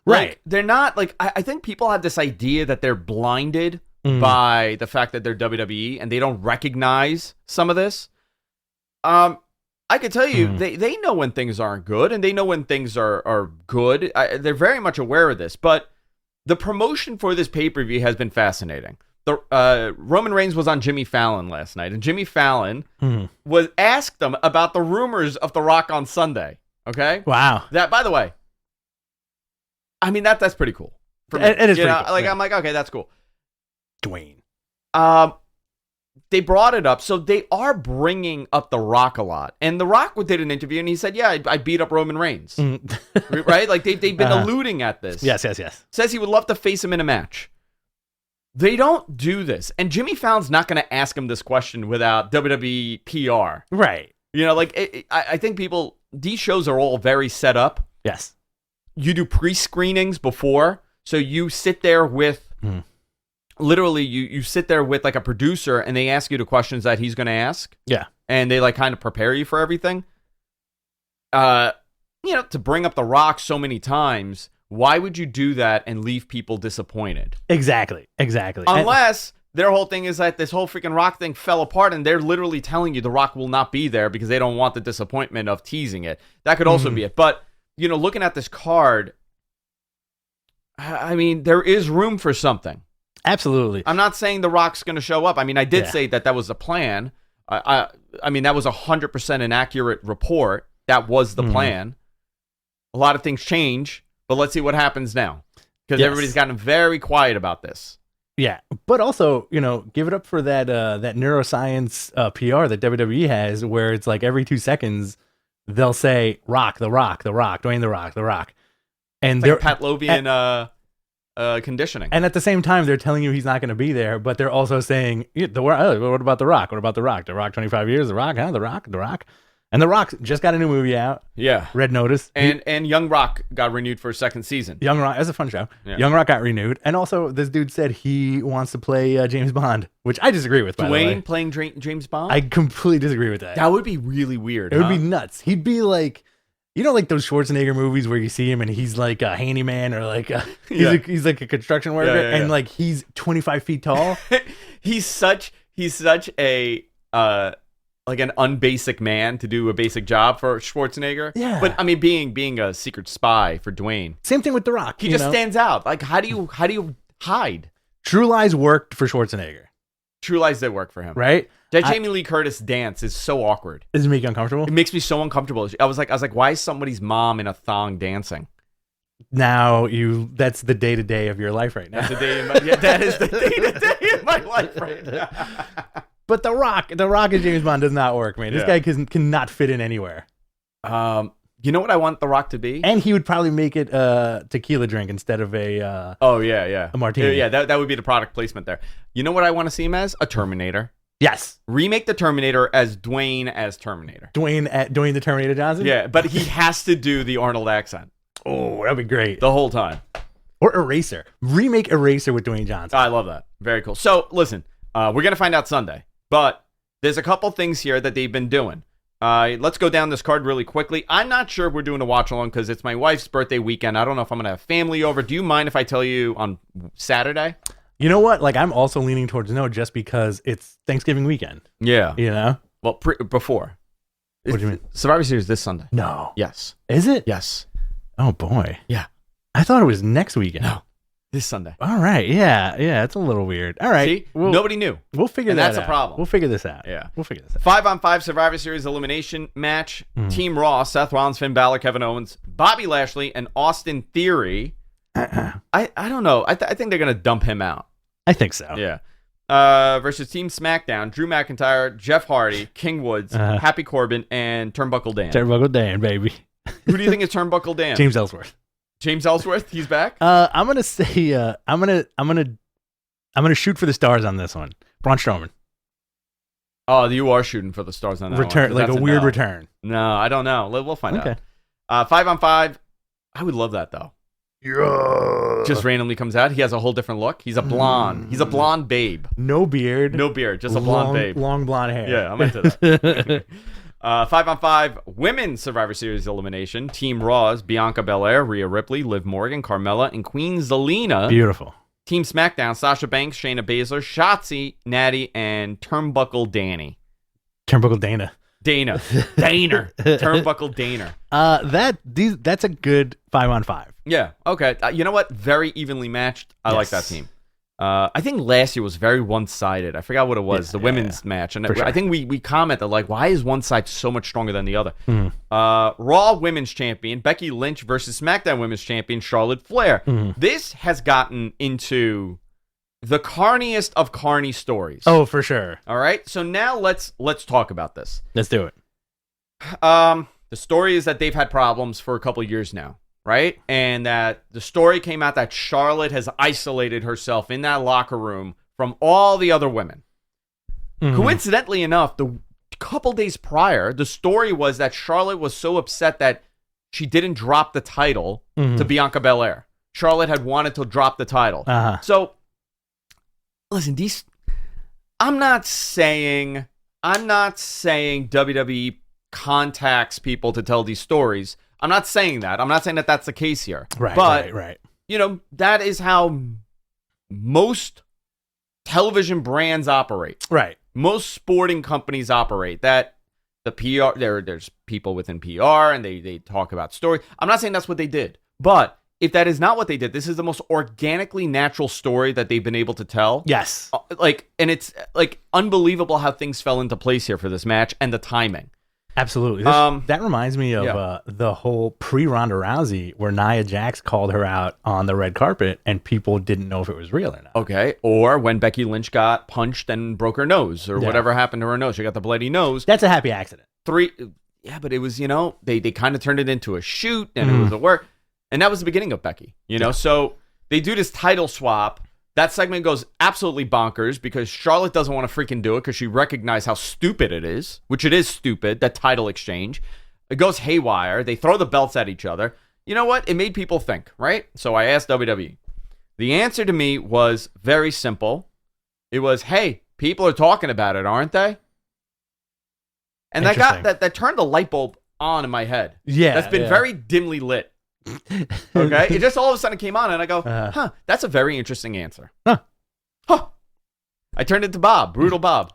Right. Like, they're not I think people have this idea that they're blinded by the fact that they're WWE and they don't recognize some of this. I could tell you, they know when things aren't good, and they know when things are good. They're very much aware of this, but the promotion for this pay-per-view has been fascinating. The Roman Reigns was on Jimmy Fallon last night, and Jimmy Fallon was asked them about the rumors of The Rock on Sunday. Okay? Wow. That, by the way, I mean, that's pretty cool. It is pretty cool. Like, yeah. I'm like, okay, that's cool. Dwayne. They brought it up, so they are bringing up The Rock a lot. And The Rock did an interview, and he said, yeah, I beat up Roman Reigns. Right? Like, they've been alluding at this. Yes. Says he would love to face him in a match. They don't do this. And Jimmy Fallon's not going to ask him this question without WWE PR. Right. You know, like, I think these shows are all very set up. Yes. You do pre-screenings before, so you sit there with... Literally, you sit there with like a producer and they ask you the questions that he's going to ask. Yeah. And they like kind of prepare you for everything. To bring up The Rock so many times, why would you do that and leave people disappointed? Exactly. Unless their whole thing is that this whole freaking Rock thing fell apart and they're literally telling you The Rock will not be there because they don't want the disappointment of teasing it. That could also be it. But, looking at this card, I mean, there is room for something. Absolutely. I'm not saying The Rock's going to show up. I mean, I did say that was the plan. I mean, that was 100% an accurate report. That was the plan. A lot of things change, but let's see what happens now. Because everybody's gotten very quiet about this. Yeah, but also, give it up for that neuroscience PR that WWE has, where it's like every 2 seconds, they'll say, Rock, The Rock, The Rock, Dwayne The Rock, The Rock. And it's like Pavlovian... conditioning. And at the same time, they're telling you he's not going to be there, but they're also saying, what about The Rock? What about The Rock? The Rock 25 years? The Rock, huh? The Rock. And The Rock just got a new movie out. Yeah. Red Notice. And Young Rock got renewed for a second season. Young Rock, that's a fun show. Yeah. Young Rock got renewed. And also, this dude said he wants to play James Bond, which I disagree with, by the way. Dwayne playing James Bond? I completely disagree with that. That would be really weird. It would be nuts. He'd be like... like those Schwarzenegger movies where you see him and he's like a handyman or like he's like a construction worker and like he's 25 feet tall. he's such a like an unbasic man to do a basic job for Schwarzenegger. Yeah. But I mean, being a secret spy for Dwayne. Same thing with The Rock. He just stands out. Like, how do you hide? True Lies worked for Schwarzenegger. True Lies did work for him. Right? That Jamie Lee Curtis dance is so awkward. Does it make you uncomfortable? It makes me so uncomfortable. I was like, why is somebody's mom in a thong dancing? Now that's the day-to-day of your life right now. That is the day-to-day of my life right now. But The Rock as James Bond does not work, man. This guy cannot fit in anywhere. You know what I want The Rock to be? And he would probably make it a tequila drink instead of a martini. Yeah, that would be the product placement there. You know what I want to see him as? A Terminator. Yes. Remake the Terminator as Dwayne as Terminator. Dwayne the Terminator Johnson? Yeah, but he has to do the Arnold accent. Oh, that'd be great. The whole time. Or Eraser. Remake Eraser with Dwayne Johnson. I love that. Very cool. So, listen, we're going to find out Sunday. But there's a couple things here that they've been doing. Let's go down this card really quickly. I'm not sure if we're doing a watch-along because it's my wife's birthday weekend. I don't know if I'm going to have family over. Do you mind if I tell you on Saturday? You know what? Like, I'm also leaning towards no just because it's Thanksgiving weekend. Yeah. Well, before. What do you mean? Survivor Series this Sunday. No. Yes. Is it? Yes. Oh, boy. Yeah. I thought it was next weekend. No. This Sunday. All right. Yeah. It's a little weird. All right. See? Nobody knew. We'll figure that out. That's a problem. We'll figure this out. Yeah. We'll figure this out. 5-on-5 Survivor Series elimination match. Team Raw, Seth Rollins, Finn Balor, Kevin Owens, Bobby Lashley, and Austin Theory. I don't know. I think they're going to dump him out. I think so. Yeah. Versus Team SmackDown, Drew McIntyre, Jeff Hardy, King Woods, Happy Corbin, and Turnbuckle Dan. Turnbuckle Dan, baby. Who do you think is Turnbuckle Dan? James Ellsworth. James Ellsworth, he's back. I'm gonna say I'm gonna shoot for the stars on this one. Braun Strowman. Oh, you are shooting for the stars on that return, one. like a weird return. No, I don't know. We'll find out. 5-on-5. I would love that though. Yeah. Just randomly comes out. He has a whole different look. He's a blonde. He's a blonde babe. No beard. Just a blonde babe. Long blonde hair. Yeah, I'm into that. 5-on-5 Women's Survivor Series elimination. Team Raw's Bianca Belair, Rhea Ripley, Liv Morgan, Carmella, and Queen Zelina. Beautiful. Team SmackDown, Sasha Banks, Shayna Baszler, Shotzi, Natty, and Turnbuckle Danny. Turnbuckle Dana. Dana. Turnbuckle Dana. That's a good 5-on-5. Yeah. Okay. You know what? Very evenly matched. I like that team. I think last year was very one-sided. I forgot what it was, the women's match. And sure. I think we commented, like, why is one side so much stronger than the other? Raw Women's Champion, Becky Lynch versus SmackDown Women's Champion, Charlotte Flair. This has gotten into the carniest of carny stories. Oh, for sure. All right? So now let's talk about this. Let's do it. The story is that they've had problems for a couple of years now. Right? And that the story came out that Charlotte has isolated herself in that locker room from all the other women. Coincidentally enough, the couple days prior, the story was that Charlotte was so upset that she didn't drop the title to Bianca Belair. Charlotte had wanted to drop the title. So, listen, I'm not saying WWE contacts people to tell these stories. I'm not saying that. I'm not saying that that's the case here. Right. You know, that is how most television brands operate. Right. Most sporting companies operate. That the PR, there's people within PR and they talk about story. I'm not saying that's what they did. But if that is not what they did, this is the most organically natural story that they've been able to tell. Yes. And it's like unbelievable how things fell into place here for this match and the timing. Absolutely. That reminds me of the whole pre-Ronda Rousey where Nia Jax called her out on the red carpet and people didn't know if it was real or not. Okay. Or when Becky Lynch got punched and broke her nose or whatever happened to her nose. She got the bloody nose. That's a happy accident. Yeah, but it was, they kind of turned it into a shoot and it was a work. And that was the beginning of Becky, So they do this title swap. That segment goes absolutely bonkers because Charlotte doesn't want to freaking do it because she recognized how stupid it is, which it is stupid, that title exchange. It goes haywire. They throw the belts at each other. You know what? It made people think, right? So I asked WWE. The answer to me was very simple. It was, hey, people are talking about it, aren't they? And that turned the light bulb on in my head. Yeah. That's been very dimly lit. Okay, it just all of a sudden came on, and I go, that's a very interesting answer. I turned it to Bob, Brutal Bob.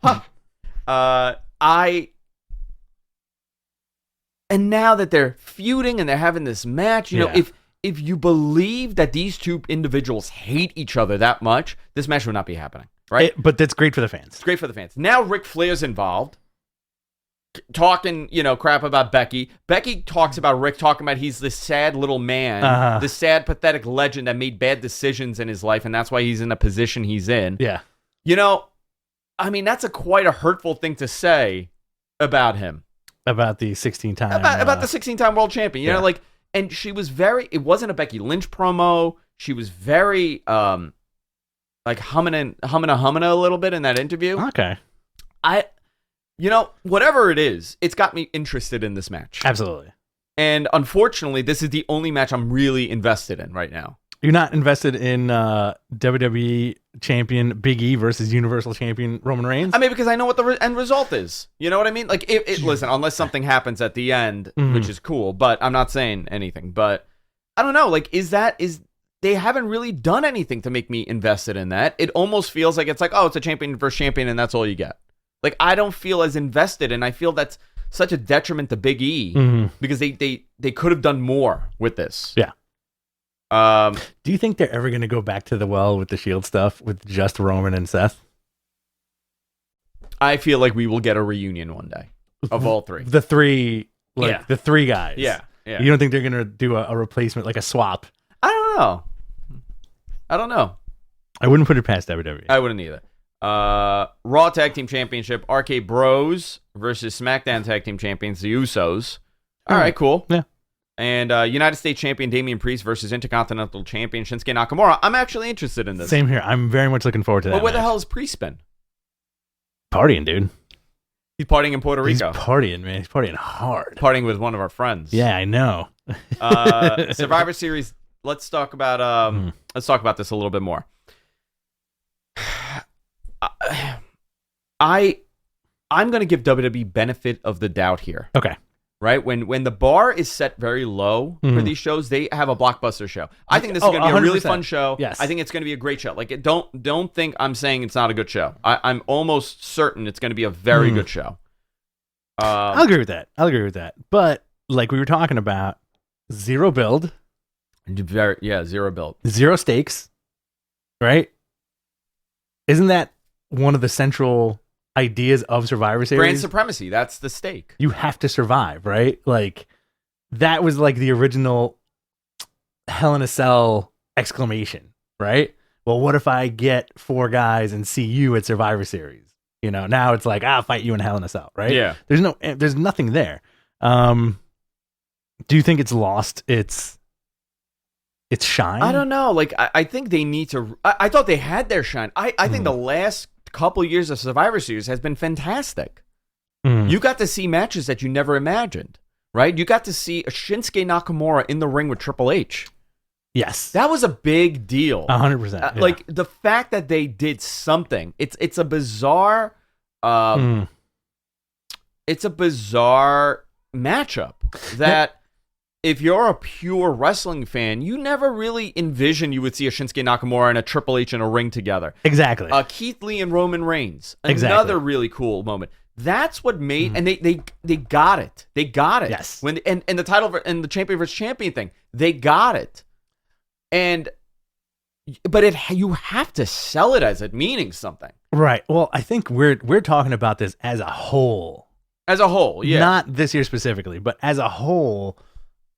And now that they're feuding and they're having this match, if you believe that these two individuals hate each other that much, this match would not be happening, right? But that's great for the fans. It's great for the fans. Now Ric Flair's involved. Talking, crap about Becky. Becky talks about Rick, talking about he's this sad little man, this sad, pathetic legend that made bad decisions in his life, and that's why he's in the position he's in. Yeah. That's quite a hurtful thing to say about him. About the 16-time. About the 16-time world champion. And she was it wasn't a Becky Lynch promo. She was very, humming a little bit in that interview. Okay. Whatever it is, it's got me interested in this match. Absolutely. And unfortunately, this is the only match I'm really invested in right now. You're not invested in WWE Champion Big E versus Universal Champion Roman Reigns? Because I know what the end result is. You know what I mean? Listen, unless something happens at the end, which is cool, but I'm not saying anything. But I don't know. They haven't really done anything to make me invested in that. It almost feels like it's a champion versus champion, and that's all you get. I don't feel as invested, and I feel that's such a detriment to Big E because they could have done more with this. Yeah. Do you think they're ever going to go back to the well with the Shield stuff with just Roman and Seth? I feel like we will get a reunion one day of all three. The three guys. Yeah. You don't think they're going to do a replacement, like a swap? I don't know. I wouldn't put it past WWE. I wouldn't either. Raw Tag Team Championship, RK Bros versus SmackDown Tag Team Champions, the Usos. All right, cool. Yeah. And United States Champion Damian Priest versus Intercontinental Champion Shinsuke Nakamura. I'm actually interested in this. Same here. I'm very much looking forward to that. But where the hell has Priest been? Partying, dude. He's partying in Puerto Rico. He's partying, man. He's partying hard. Partying with one of our friends. Yeah, I know. Survivor Series. Let's talk about this a little bit more. I'm going to give WWE benefit of the doubt here. Okay. Right? When the bar is set very low for these shows, they have a blockbuster show. I think this is going to be a really 100%. fun show. Yes. I think it's going to be a great show. Don't think I'm saying it's not a good show. I'm almost certain it's going to be a very good show. I'll agree with that. But like we were talking about, zero build. Zero build. Zero stakes, right? Isn't that one of the central ideas of Survivor Series? Brand supremacy. That's the stake. You have to survive, right? Like, that was like the original Hell in a Cell exclamation, right? Well, what if I get 4 guys and see you at Survivor Series? You know, now it's like, I'll fight you in Hell in a Cell, right? Yeah. There's nothing there. Do you think it's lost its shine? I don't know. Like, I think they need to. I thought they had their shine. I think the last couple years of Survivor Series has been fantastic. You got to see matches that you never imagined, right? You got to see a Shinsuke Nakamura in the ring with Triple H. Yes. That was a big deal. 100%. Like, the fact that they did something, it's a bizarre it's a bizarre matchup that if you're a pure wrestling fan, you never envision you would see a Shinsuke Nakamura and a Triple H in a ring together. Exactly. Keith Lee and Roman Reigns. Another really cool moment. That's what made, and they got it. They got it. Yes. When and the title and the champion versus champion thing, they got it. But you have to sell it as it meaning something. Right. Well, I think we're talking about this as a whole. As a whole, yeah. Not this year specifically, but as a whole,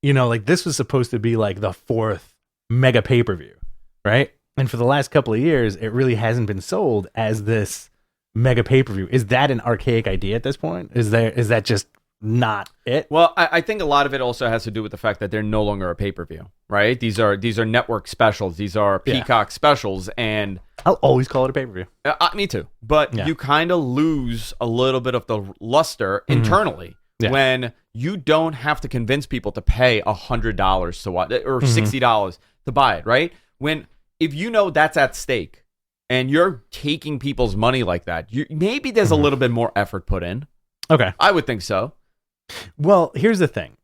you know, like, this was supposed to be like the 4th mega pay-per-view, right? And for the last couple of years, it really hasn't been sold as this mega pay-per-view. Is that an archaic idea at this point? Is that just not it? Well, I think a lot of it also has to do with the fact that they're no longer a pay-per-view, right? These are network specials. These are Peacock specials, and I'll always call it a pay-per-view. Me too. But you kind of lose a little bit of the luster internally when you don't have to convince people to pay $100 to watch or $60 to buy it, right? If you know that's at stake and you're taking people's money like that, maybe there's a little bit more effort put in. Okay. I would think so. Well, here's the thing.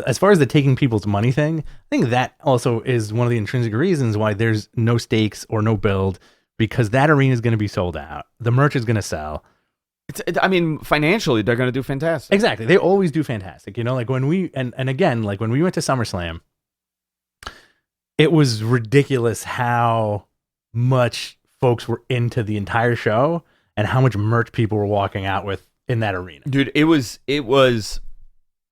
As far as the taking people's money thing, I think that also is one of the intrinsic reasons why there's no stakes or no build, because that arena is going to be sold out. The merch is going to sell. Financially, they're going to do fantastic. Exactly. They always do fantastic. You know, like when we, and again, like when we went to SummerSlam, it was ridiculous how much folks were into the entire show and how much merch people were walking out with in that arena. Dude, it was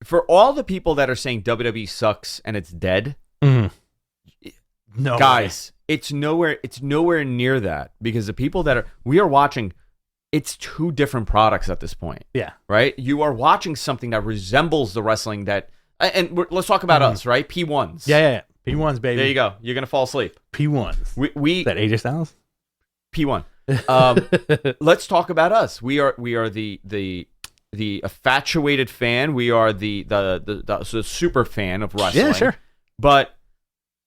for all the people that are saying WWE sucks and it's dead. No, guys, it's nowhere near that, because the people we are watching, it's 2 different products at this point. Yeah. Right? You are watching something that resembles the wrestling that, let's talk about us, right? P1s. Yeah. P1s, baby. There you go. You're going to fall asleep. P1s. We that AJ Styles? P1. Let's talk about us. We are the infatuated fan. We are the super fan of wrestling. Yeah, sure. But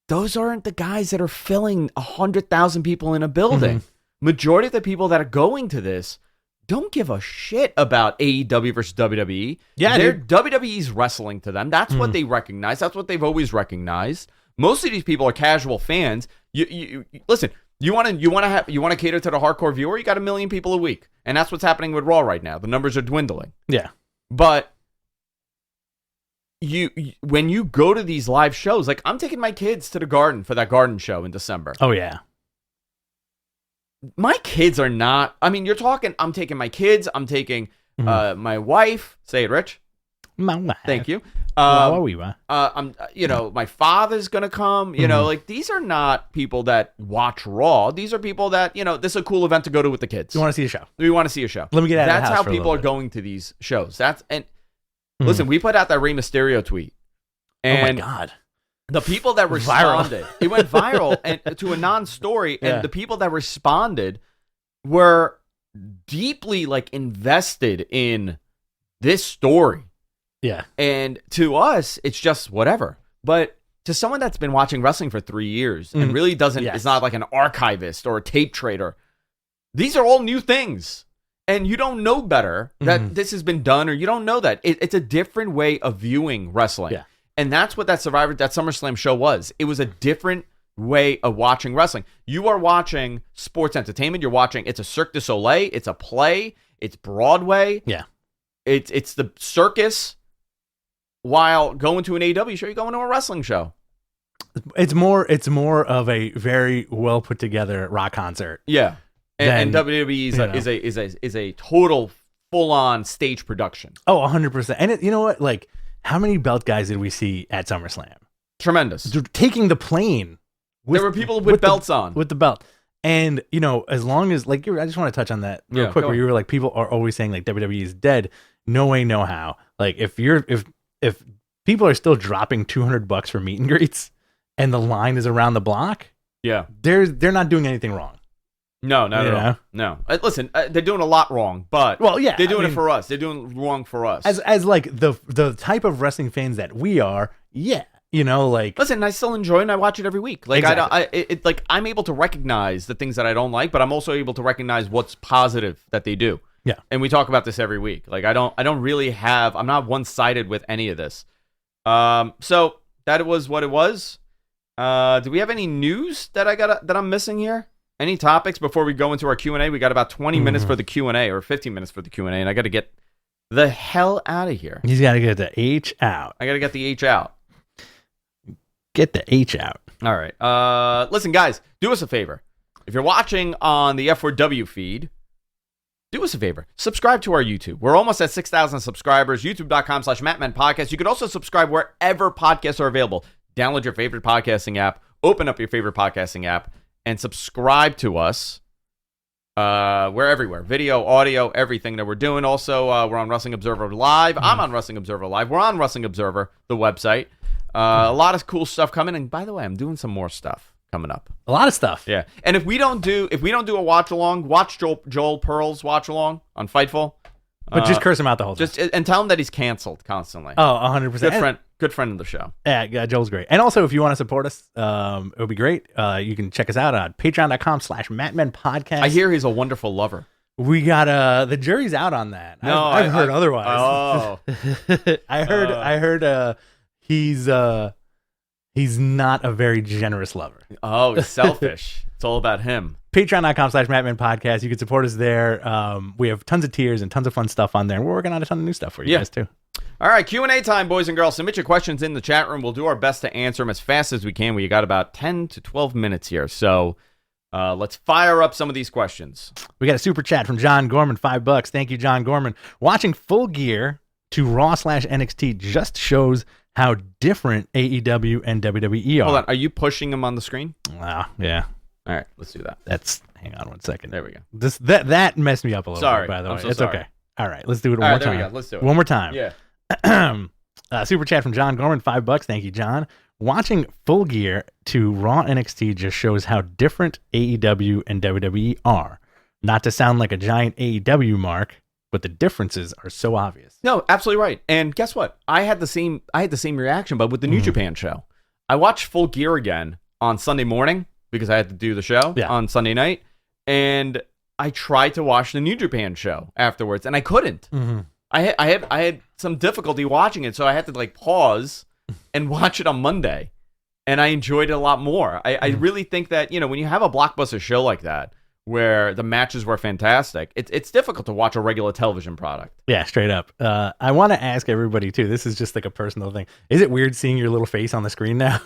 those aren't the guys that are filling 100,000 people in a building. Majority of the people that are going to this don't give a shit about AEW versus WWE. Yeah, WWE's wrestling to them. That's what they recognize. That's what they've always recognized. Most of these people are casual fans. You listen. You want to cater to the hardcore viewer. You got 1 million people a week, and that's what's happening with Raw right now. The numbers are dwindling. Yeah, but when you go to these live shows, like I'm taking my kids to the Garden for that Garden show in December. Oh yeah. My kids are not. I mean, you're talking. I'm taking my kids. I'm taking my wife. Say it, Rich. My wife. Thank you. I'm. My father's gonna come. You know, like these are not people that watch Raw. These are people that this is a cool event to go to with the kids. You want to see a show? We want to see a show. Let me get out of the house. That's how people are going to these shows. Listen, we put out that Rey Mysterio tweet, and oh my god. The people that responded, it went viral and to a non-story, and the people that responded were deeply invested in this story. Yeah. And to us, it's just whatever. But to someone that's been watching wrestling for 3 years and really is not like an archivist or a tape trader, these are all new things. And you don't know better that this has been done, or you don't know that. It's a different way of viewing wrestling. Yeah. And that's what that SummerSlam show was. It was a different way of watching wrestling. You are watching sports entertainment. You're watching, it's a Cirque du Soleil. It's a play. It's Broadway. Yeah. It's the circus. While going to an AEW show, you're going to a wrestling show. It's more of a very well put together rock concert. Yeah. And WWE is a total full on stage production. Oh, 100%. And you know what? Like, how many belt guys did we see at SummerSlam? Tremendous. Taking the plane. There were people with belts on. With the belt. And, you know, as long as, like, I just want to touch on that real quick, where you were like, people are always saying, like, WWE is dead. No way, no how. Like, if people are still dropping $200 for meet and greets and the line is around the block, they're not doing anything wrong. No, not at all. No. Listen, they're doing a lot wrong, but they're doing it for us. They're doing wrong for us. As like the type of wrestling fans that we are, you know, like, listen, I still enjoy it and I watch it every week. Like, exactly. Like, I'm able to recognize the things that I don't like, but I'm also able to recognize what's positive that they do. Yeah. And we talk about this every week. Like, I'm not one-sided with any of this. So that was what it was. Do we have any news that I'm missing here? Any topics before we go into our Q&A? We got about 20 minutes for the Q&A, or 15 minutes for the Q&A, and I got to get the hell out of here. He's got to get the H out. I got to get the H out. Get the H out. All right. Listen, guys, do us a favor. If you're watching on the F4W feed, do us a favor. Subscribe to our YouTube. We're almost at 6,000 subscribers. YouTube.com/MatMenPodcast. You can also subscribe wherever podcasts are available. Download your favorite podcasting app. Open up your favorite podcasting app. And subscribe to us. We're everywhere. Video, audio, everything that we're doing. Also, we're on Wrestling Observer Live. I'm on Wrestling Observer Live. We're on Wrestling Observer, the website. A lot of cool stuff coming. And by the way, I'm doing some more stuff coming up. A lot of stuff. Yeah. And if we don't do a watch along, watch Joel Pearl's watch along on Fightful. But just curse him out the whole time. And tell him that he's canceled constantly. Oh, 100%. Good friend of the show. Yeah, Joel's great. And also, if you want to support us, it would be great. You can check us out on patreon.com/MatMenPodcast. I hear he's a wonderful lover. We got the jury's out on that. No, I've heard otherwise. Oh. I heard he's not a very generous lover. Oh, he's selfish. It's all about him. Patreon.com/MatMenPodcast. You can support us there. We have tons of tiers and tons of fun stuff on there. We're working on a ton of new stuff for you guys too. All right, Q&A time, boys and girls. Submit your questions in the chat room. We'll do our best to answer them as fast as we can. We got about 10 to 12 minutes here. So let's fire up some of these questions. We got a super chat from John Gorman, $5. Thank you, John Gorman. Watching Full Gear to Raw/NXT just shows how different AEW and WWE are. Hold on. Are you pushing them on the screen? Yeah. All right, let's do that. Hang on one second. There we go. That messed me up a little bit, by the way. So it's sorry. Okay. All right, let's do it one more time. There we go. Let's do it. One more time. Yeah. Super chat from John Gorman, $5. Thank you, John. Watching Full Gear to Raw NXT just shows how different AEW and WWE are. Not to sound like a giant AEW mark, but the differences are so obvious. No, absolutely right. And guess what? I had the same reaction, but with the New Japan show. I watched Full Gear again on Sunday morning because I had to do the show on Sunday night, and I tried to watch the New Japan show afterwards, and I couldn't. Mm-hmm. I had some difficulty watching it, so I had to like pause and watch it on Monday, and I enjoyed it a lot more. I really think that, you know, when you have a blockbuster show like that where the matches were fantastic, it's difficult to watch a regular television product. Yeah, straight up. I want to ask everybody too. This is just like a personal thing. Is it weird seeing your little face on the screen now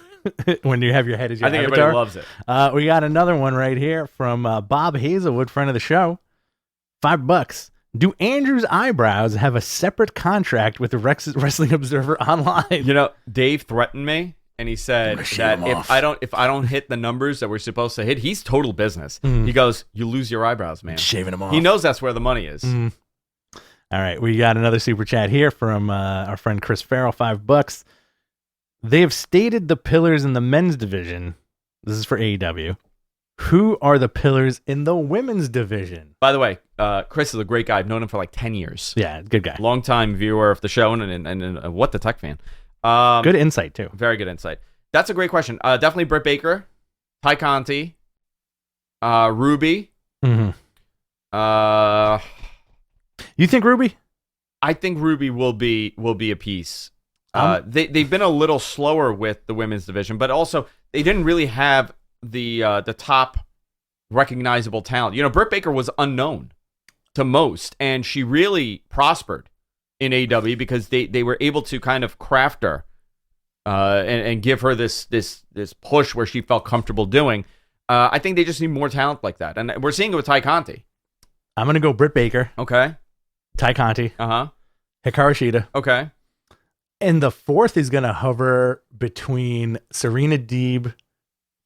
when you have your head as your I think avatar? Everybody loves it. We got another one right here from Bob Hazelwood, friend of the show. $5. Do Andrew's eyebrows have a separate contract with the Wrestling Observer Online? You know, Dave threatened me, and he said that if I don't hit the numbers that we're supposed to hit, he's total business. He goes, "You lose your eyebrows, man." Shaving them off. He knows that's where the money is. All right, we got another super chat here from our friend Chris Farrell, $5. They have stated the pillars in the men's division. This is for AEW. Who are the pillars in the women's division? By the way, Chris is a great guy. I've known him for like 10 years. Yeah, good guy. Longtime viewer of the show and what the Tech fan. Good insight, too. Very good insight. That's a great question. Definitely Britt Baker, Ty Conti, Ruby. Mm-hmm. You think Ruby? I think Ruby will be a piece. They've been a little slower with the women's division, but also they didn't really have the top recognizable talent. You know, Britt Baker was unknown to most, and she really prospered in AEW because they were able to kind of craft her and give her this push where she felt comfortable doing. I think they just need more talent like that, and we're seeing it with Ty Conti. I'm gonna go Britt Baker. Okay. Ty Conti. Uh-huh. Hikaru Shida. Okay. And the fourth is gonna hover between Serena Deeb,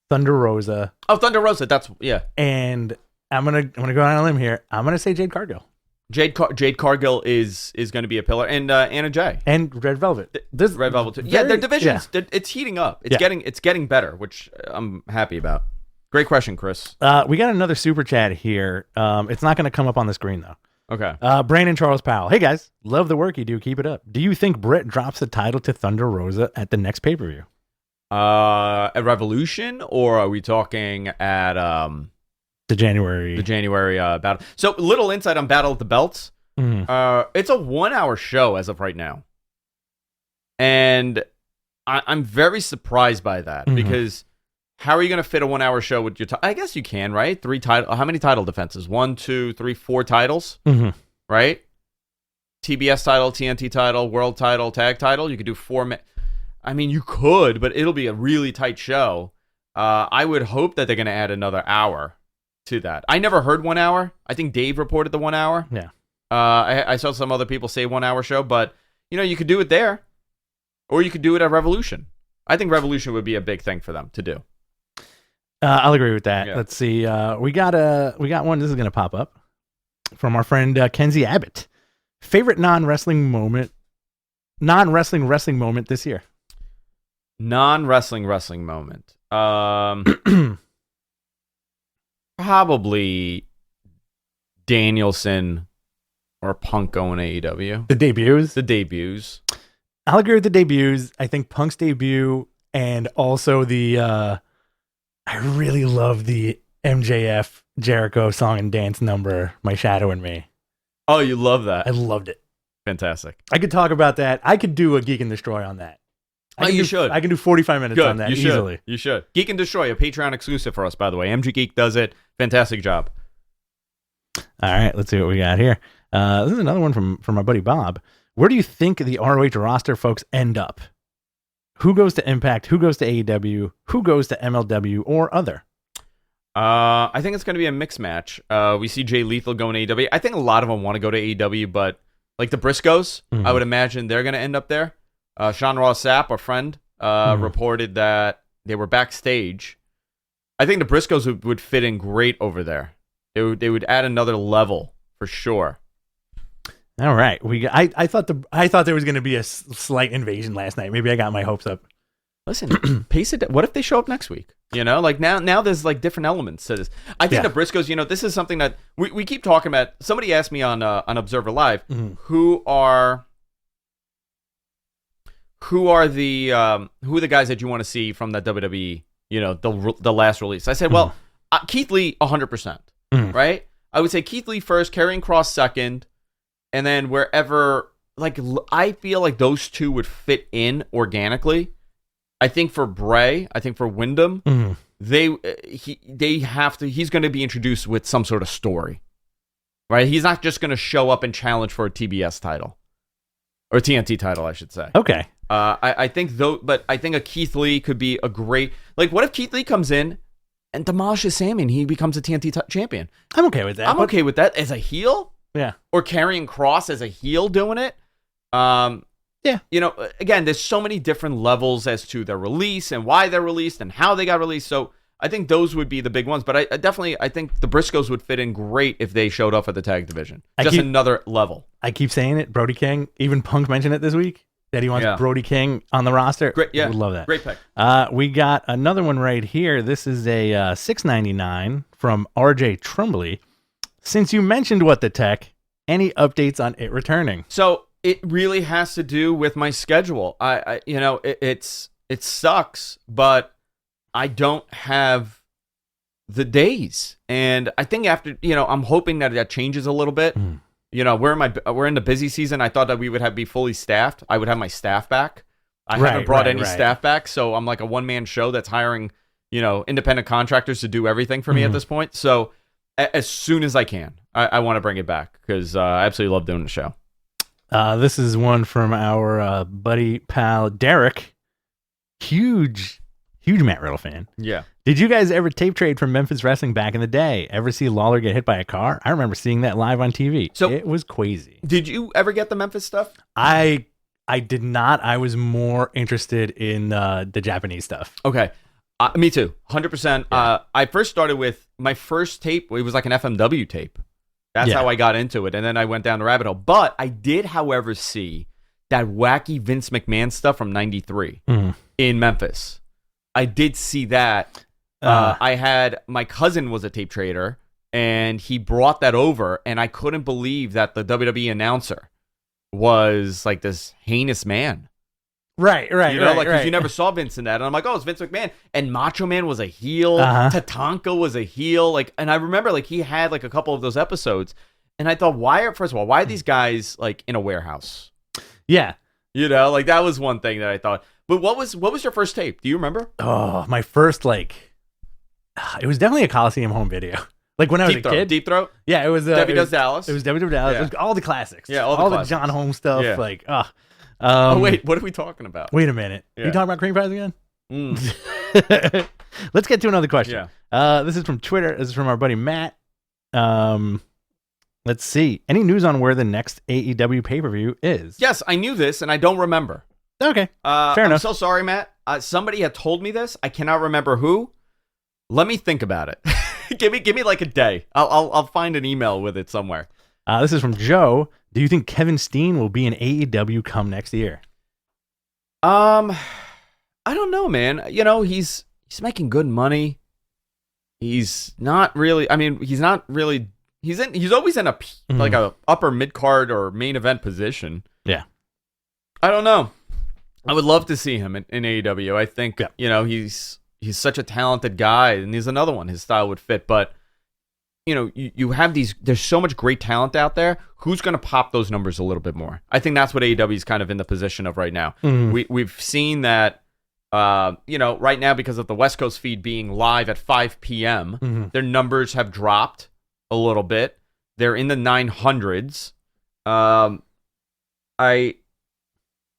Thunder Rosa. Oh, Thunder Rosa. That's And I'm gonna go on a limb here. I'm gonna say Jade Cargill. Jade Cargill is going to be a pillar, and Anna Jay and Red Velvet. This Red Velvet too. Their divisions. Yeah. It's heating up. It's getting better, which I'm happy about. Great question, Chris. We got another super chat here. It's not going to come up on the screen though. Okay. Brandon Charles Powell. Hey guys, love the work you do. Keep it up. Do you think Britt drops the title to Thunder Rosa at the next pay-per-view? At Revolution, or are we talking at the January battle? So little insight on Battle of the Belts. Mm-hmm. It's a 1 hour show as of right now, and I'm very surprised by that because how are you going to fit a 1 hour show with your? I guess you can, right? How many title defenses? 1, 2, 3, 4 titles, right? TBS title, TNT title, World title, Tag title. You could do 4. I mean, you could, but it'll be a really tight show. I would hope that they're going to add another hour to that. I never heard 1 hour. I think Dave reported the 1 hour. Yeah. I saw some other people say 1 hour show, but you could do it there, or you could do it at Revolution. I think Revolution would be a big thing for them to do. I'll agree with that. Yeah. Let's see. We got one. This is going to pop up from our friend Kenzie Abbott. Favorite non-wrestling moment this year. Non-wrestling moment. Probably Danielson or Punk going AEW. The debuts. I'll agree with the debuts. I think Punk's debut and also the I really love the MJF Jericho song and dance number, My Shadow and Me. Oh, you love that. I loved it. Fantastic. I could talk about that. I could do a Geek and Destroy on that. You should. I can do 45 minutes on that easily. You should. Geek and Destroy, a Patreon exclusive for us, by the way. MG Geek does it. Fantastic job. All right, let's see what we got here. This is another one from my buddy Bob. Where do you think the ROH roster folks end up? Who goes to Impact? Who goes to AEW? Who goes to MLW or other? I think it's going to be a mixed match. We see Jay Lethal going to AEW. I think a lot of them want to go to AEW, but like the Briscoes, I would imagine they're going to end up there. Sean Ross Sapp, our friend, reported that they were backstage. I think the Briscoes would fit in great over there. They would add another level for sure. All right, I thought there was going to be a slight invasion last night. Maybe I got my hopes up. Listen, pace it. What if they show up next week? Like now there's like different elements to this. I think the Briscoes. This is something that we keep talking about. Somebody asked me on Observer Live, who are the guys that you want to see from that WWE? The last release. I said, well, Keith Lee, 100%. Right? I would say Keith Lee first, Karrion Kross second. And then wherever, I feel like those two would fit in organically. I think for Bray, I think for Wyndham, he's going to be introduced with some sort of story, right? He's not just going to show up and challenge for a TBS title or TNT title, I should say. Okay. I think but I think a Keith Lee could be a great, what if Keith Lee comes in and demolishes Sammy and he becomes a TNT champion? I'm okay with that. I'm okay with that as a heel. Yeah. Or Karrion Kross as a heel doing it. Yeah. Again, there's so many different levels as to their release and why they're released and how they got released. So I think those would be the big ones. But I think the Briscoes would fit in great if they showed up at the tag division. Another level. I keep saying it. Brody King. Even Punk mentioned it this week that he wants Brody King on the roster. Great. Yeah. I would love that. Great pick. We got another one right here. This is a $6.99 from RJ Trumbly. Since you mentioned What the Tech, any updates on it returning? So it really has to do with my schedule. It sucks, but I don't have the days, and I think after I'm hoping that changes a little bit. We're in the busy season. I thought that we would be fully staffed. I would have my staff back. I haven't brought any staff back, so I'm like a one-man show that's hiring independent contractors to do everything for me at this point. So as soon as I can. I want to bring it back because I absolutely love doing the show. This is one from our buddy pal Derek. Huge Matt Riddle fan. Yeah. Did you guys ever tape trade from Memphis Wrestling back in the day? Ever see Lawler get hit by a car? I remember seeing that live on TV. So it was crazy. Did you ever get the Memphis stuff? I did not. I was more interested in the Japanese stuff. Okay. Me too. 100%. Yeah. I first started with my first tape. It was like an FMW tape. That's how I got into it. And then I went down the rabbit hole. But I did, however, see that wacky Vince McMahon stuff from 93 in Memphis. I did see that. I had, my cousin was a tape trader, and he brought that over, and I couldn't believe that the WWE announcer was like this heinous man. Right. You know, because you never saw Vince in that. And I'm like, oh, it's Vince McMahon. And Macho Man was a heel. Tatanka was a heel. Like, and I remember like he had like a couple of those episodes. And I thought, first of all, why are these guys like in a warehouse? Yeah. You know, like that was one thing that I thought. But what was your first tape? Do you remember? Oh, my first, like, it was definitely a Coliseum home video. Like when I was a kid. Deep Throat? Yeah, it was. Debbie Does Dallas? It was Debbie Does Dallas. Yeah. It was all the classics. Yeah, all the the John Holmes stuff. Yeah. Like, wait, what are we talking about? Wait a minute. Yeah. Are you talking about cream pies again? Let's get to another question. Yeah. This is from Twitter. This is from our buddy Matt. Let's see. Any news on where the next AEW pay-per-view is? Yes, I knew this, and I don't remember. Okay. Fair enough. I'm so sorry, Matt. Somebody had told me this. I cannot remember who. Let me think about it. give me like a day. I'll find an email with it somewhere. This is from Joe. Do you think Kevin Steen will be in AEW come next year? I don't know, man. You know, he's making good money. He's not really. I mean, he's not really. He's always in a like a upper mid card or main event position. Yeah. I don't know. I would love to see him in AEW. I think you know he's such a talented guy, and he's another one. His style would fit, but you know you have these. There's so much great talent out there. Who's going to pop those numbers a little bit more? I think that's what AEW is kind of in the position of right now. We've seen that. You know, right now because of the West Coast feed being live at 5 p.m., their numbers have dropped a little bit. They're in the 900s.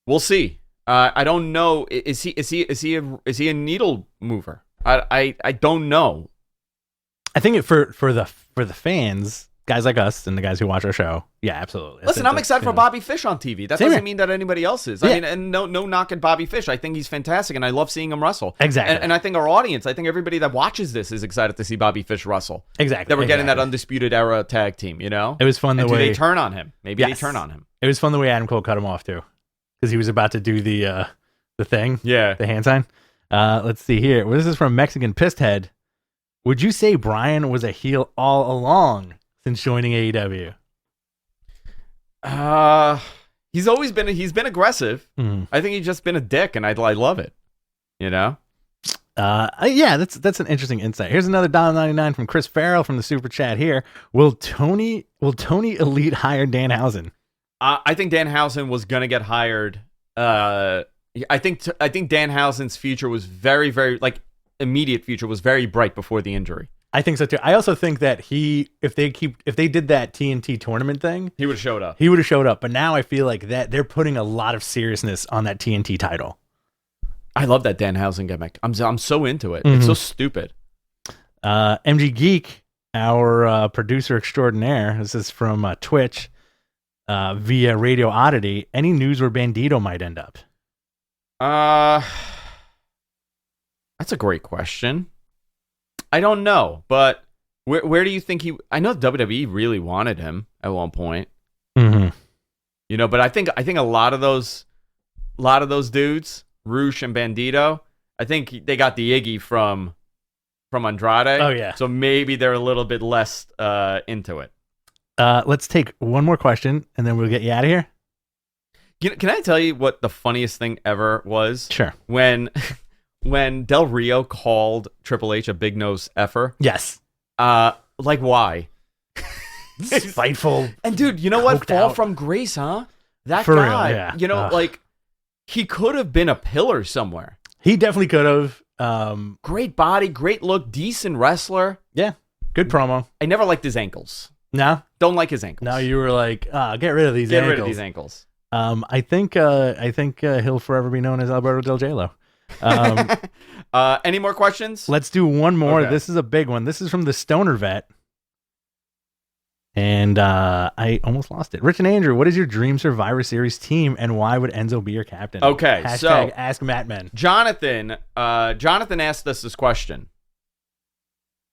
We'll see. I don't know. Is he a needle mover? I don't know. I think for the fans, guys like us and the guys who watch our show, yeah, absolutely. Listen, I'm excited for Bobby Fish on TV. That doesn't mean that anybody else is. Yeah. I mean, and no knock at Bobby Fish. I think he's fantastic, and I love seeing him wrestle. Exactly. And I think our audience, I think everybody that watches this is excited to see Bobby Fish wrestle. Exactly. That we're getting that Undisputed Era tag team, you know? It was fun the way... do they turn on him? Maybe they turn on him. It was fun the way Adam Cole cut him off, too. Because he was about to do the thing. Yeah. The hand sign. Let's see here. Well, this is from Mexican Pissed Head. Would you say Brian was a heel all along since joining AEW? He's always been aggressive. I think he's just been a dick, and I love it. You know? Yeah, that's an interesting insight. Here's another $1.99 from Chris Farrell from the super chat here. Will Tony Elite hire Danhausen? I think Danhausen was gonna get hired. I think Danhausen's future was very, very immediate future was very bright before the injury. I think so too. I also think that if they did that TNT tournament thing, he would have showed up. But now I feel like that they're putting a lot of seriousness on that TNT title. I love that Danhausen gimmick. I'm so into it. It's so stupid. MG Geek, our producer extraordinaire. This is from Twitch via Radio Oddity. Any news where Bandito might end up? That's a great question. I don't know, but where do you think he? I know WWE really wanted him at one point. You know, but I think a lot of those dudes, Roosh and Bandito, I think they got the Iggy from Andrade. Oh yeah. So maybe they're a little bit less into it. Let's take one more question and then we'll get you out of here. Can I tell you what the funniest thing ever was? Sure. When Del Rio called Triple H a big nose effer. Yes. Like why? Spiteful. And dude, you know what? Fall out. From grace, huh? That For guy, real, yeah. You know, like he could have been a pillar somewhere. He definitely could have. Great body, great look, decent wrestler. Yeah. Good promo. I never liked his ankles. No? Don't like his ankles. No, you were like, get rid of these ankles. Get rid of these ankles. I think he'll forever be known as Alberto Del J-Lo. Any more questions? Let's do one more. Okay. This is a big one. This is from the Stoner Vet. And I almost lost it. Rich and Andrew, what is your dream Survivor Series team, and why would Enzo be your captain? Okay, so Ask Matt Men. Jonathan asked us this question.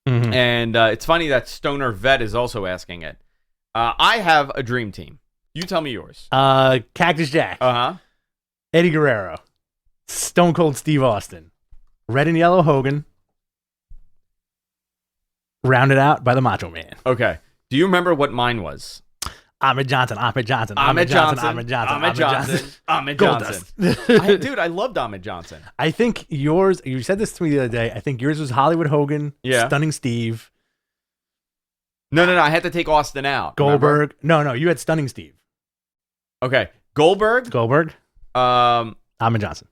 Mm-hmm. And it's funny that Stoner Vet is also asking it. I have a dream team. You tell me yours. Cactus Jack. Uh-huh. Eddie Guerrero. Stone Cold Steve Austin. Red and Yellow Hogan. Rounded out by the Macho Man. Okay. Do you remember what mine was? Ahmed Johnson. Dude, I loved Ahmed Johnson. I think yours, you said this to me the other day, I think yours was Hollywood Hogan, Stunning Steve. No, I had to take Austin out. Goldberg. Remember? No, you had Stunning Steve. Okay. Goldberg. Ahmed Johnson.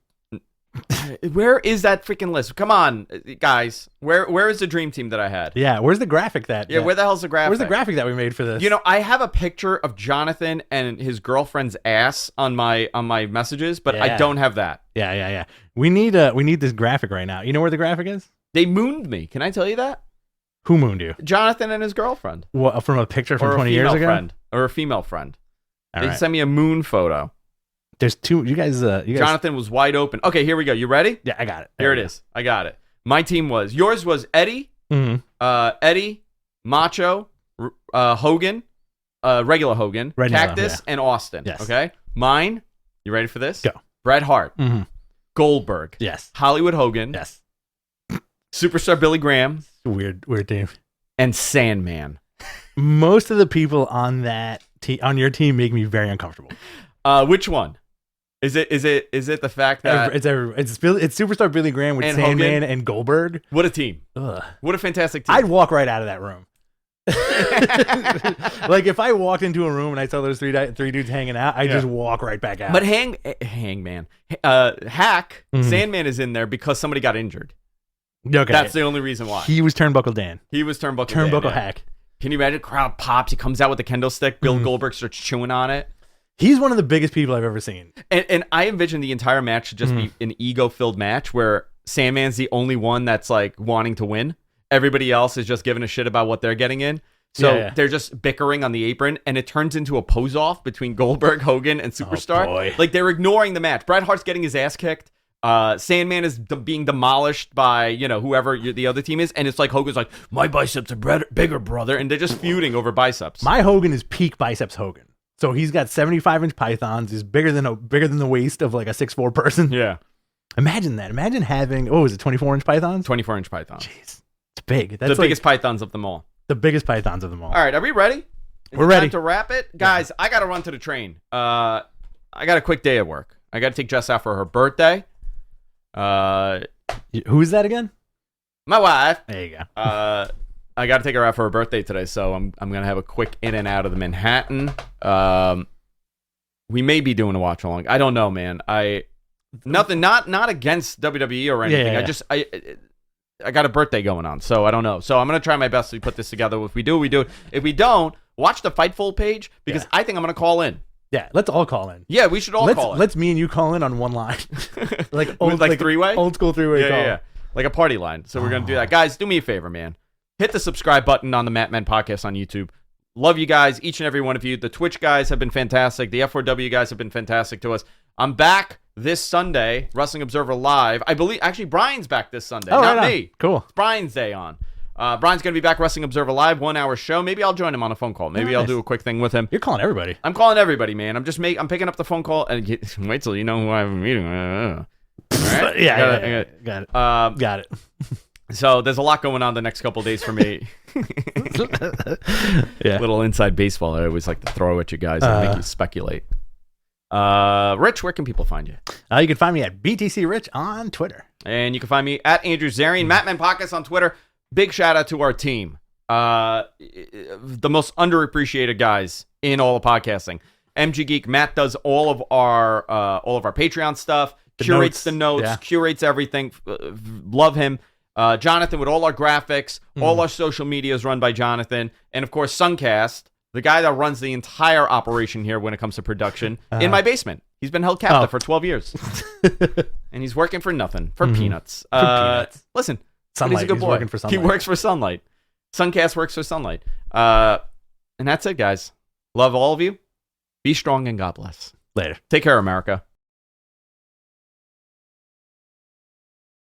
Where is that freaking list? Come on, guys. Where is the dream team that I had? Yeah, where's the graphic where the hell's the graphic? Where's the graphic that we made for this? You know, I have a picture of Jonathan and his girlfriend's ass on my messages, but I don't have that. Yeah. We need this graphic right now. You know where the graphic is? They mooned me. Can I tell you that? Who mooned you? Jonathan and his girlfriend. What, from a picture from 20 years ago? Friend, or a female friend. All they sent me a moon photo. There's two. You guys. Jonathan was wide open. Okay, here we go. You ready? Yeah, I got it. Here it is. I got it. My team was. Yours was Eddie, Eddie, Macho, Hogan, regular Hogan, Cactus, and Austin. Yes. Okay. Mine. You ready for this? Go. Bret Hart, Goldberg, yes, Hollywood Hogan, yes, Superstar Billy Graham, weird team, and Sandman. Most of the people on that on your team make me very uncomfortable. Which one? Is it the fact that it's Superstar Billy Graham with Sandman Hogan and Goldberg? What a team! Ugh. What a fantastic team! I'd walk right out of that room. Like if I walked into a room and I saw those three dudes hanging out, I'd just walk right back out. But Hangman, Hack, Sandman is in there because somebody got injured. Okay, that's the only reason why. He was Turnbuckle Dan. He was Turnbuckle Dan, Hack. Can you imagine? Crowd pops. He comes out with the kendo stick. Bill Goldberg starts chewing on it. He's one of the biggest people I've ever seen. And I envision the entire match should just be an ego-filled match where Sandman's the only one that's like wanting to win. Everybody else is just giving a shit about what they're getting in. So they're just bickering on the apron, and it turns into a pose-off between Goldberg, Hogan, and Superstar. Oh, boy. Like, they're ignoring the match. Bret Hart's getting his ass kicked. Sandman is being demolished by, whoever the other team is, and it's like Hogan's like, my biceps are bigger, brother, and they're just feuding over biceps. My Hogan is peak biceps Hogan. So he's got 75-inch pythons. He's bigger than the waist of like a 6'4" person. Yeah. Imagine that. Imagine having, is it 24-inch pythons? 24-inch pythons. Jeez. It's big. That's the biggest pythons of them all. The biggest pythons of them all. All right. Are we ready? We're ready. Time to wrap it? Guys, I got to run to the train. I got a quick day at work. I got to take Jess out for her birthday. Who's that again? My wife. There you go. I got to take her out for her birthday today, so I'm gonna have a quick in and out of the Manhattan. We may be doing a watch along. I don't know, man. Not against WWE or anything. Yeah. I got a birthday going on, so I don't know. So I'm gonna try my best to put this together. If we do, we do it. If we don't, watch the Fightful page because I think I'm gonna call in. Yeah, let's all call in. Yeah, we should all call in. Let's me and you call in on one line, like three-way, old school three-way call. Yeah, like a party line. So we're gonna do that, guys. Do me a favor, man. Hit the subscribe button on the Matt Men podcast on YouTube. Love you guys, each and every one of you. The Twitch guys have been fantastic. The F4W guys have been fantastic to us. I'm back this Sunday, Wrestling Observer Live. I believe, actually, Brian's back this Sunday, not me. Cool. It's Brian's day on. Brian's going to be back, Wrestling Observer Live, 1 hour show. Maybe I'll join him on a phone call. Maybe I'll do a quick thing with him. You're calling everybody. I'm calling everybody, man. I'm picking up the phone call. And wait till you know who I have a meeting with. All right? Got it. Got it. So there's a lot going on the next couple of days for me. Little inside baseball I always like to throw at you guys and make you speculate. Rich, where can people find you? You can find me at BTC Rich on Twitter. And you can find me at Andrew Zarian, Matt Men Podcast on Twitter. Big shout out to our team. The most underappreciated guys in all of podcasting. MG Geek, Matt does all of our Patreon stuff, curates the notes, curates everything. Love him. Jonathan with all our graphics, all our social media is run by Jonathan, and of course Suncast, the guy that runs the entire operation here when it comes to production, in my basement. He's been held captive for 12 years, and he's working for nothing, for peanuts. Listen, Sunlight. He's a good boy. Working for Sunlight. He works for Sunlight. Suncast works for Sunlight. And that's it, guys. Love all of you. Be strong and God bless. Later. Take care, America.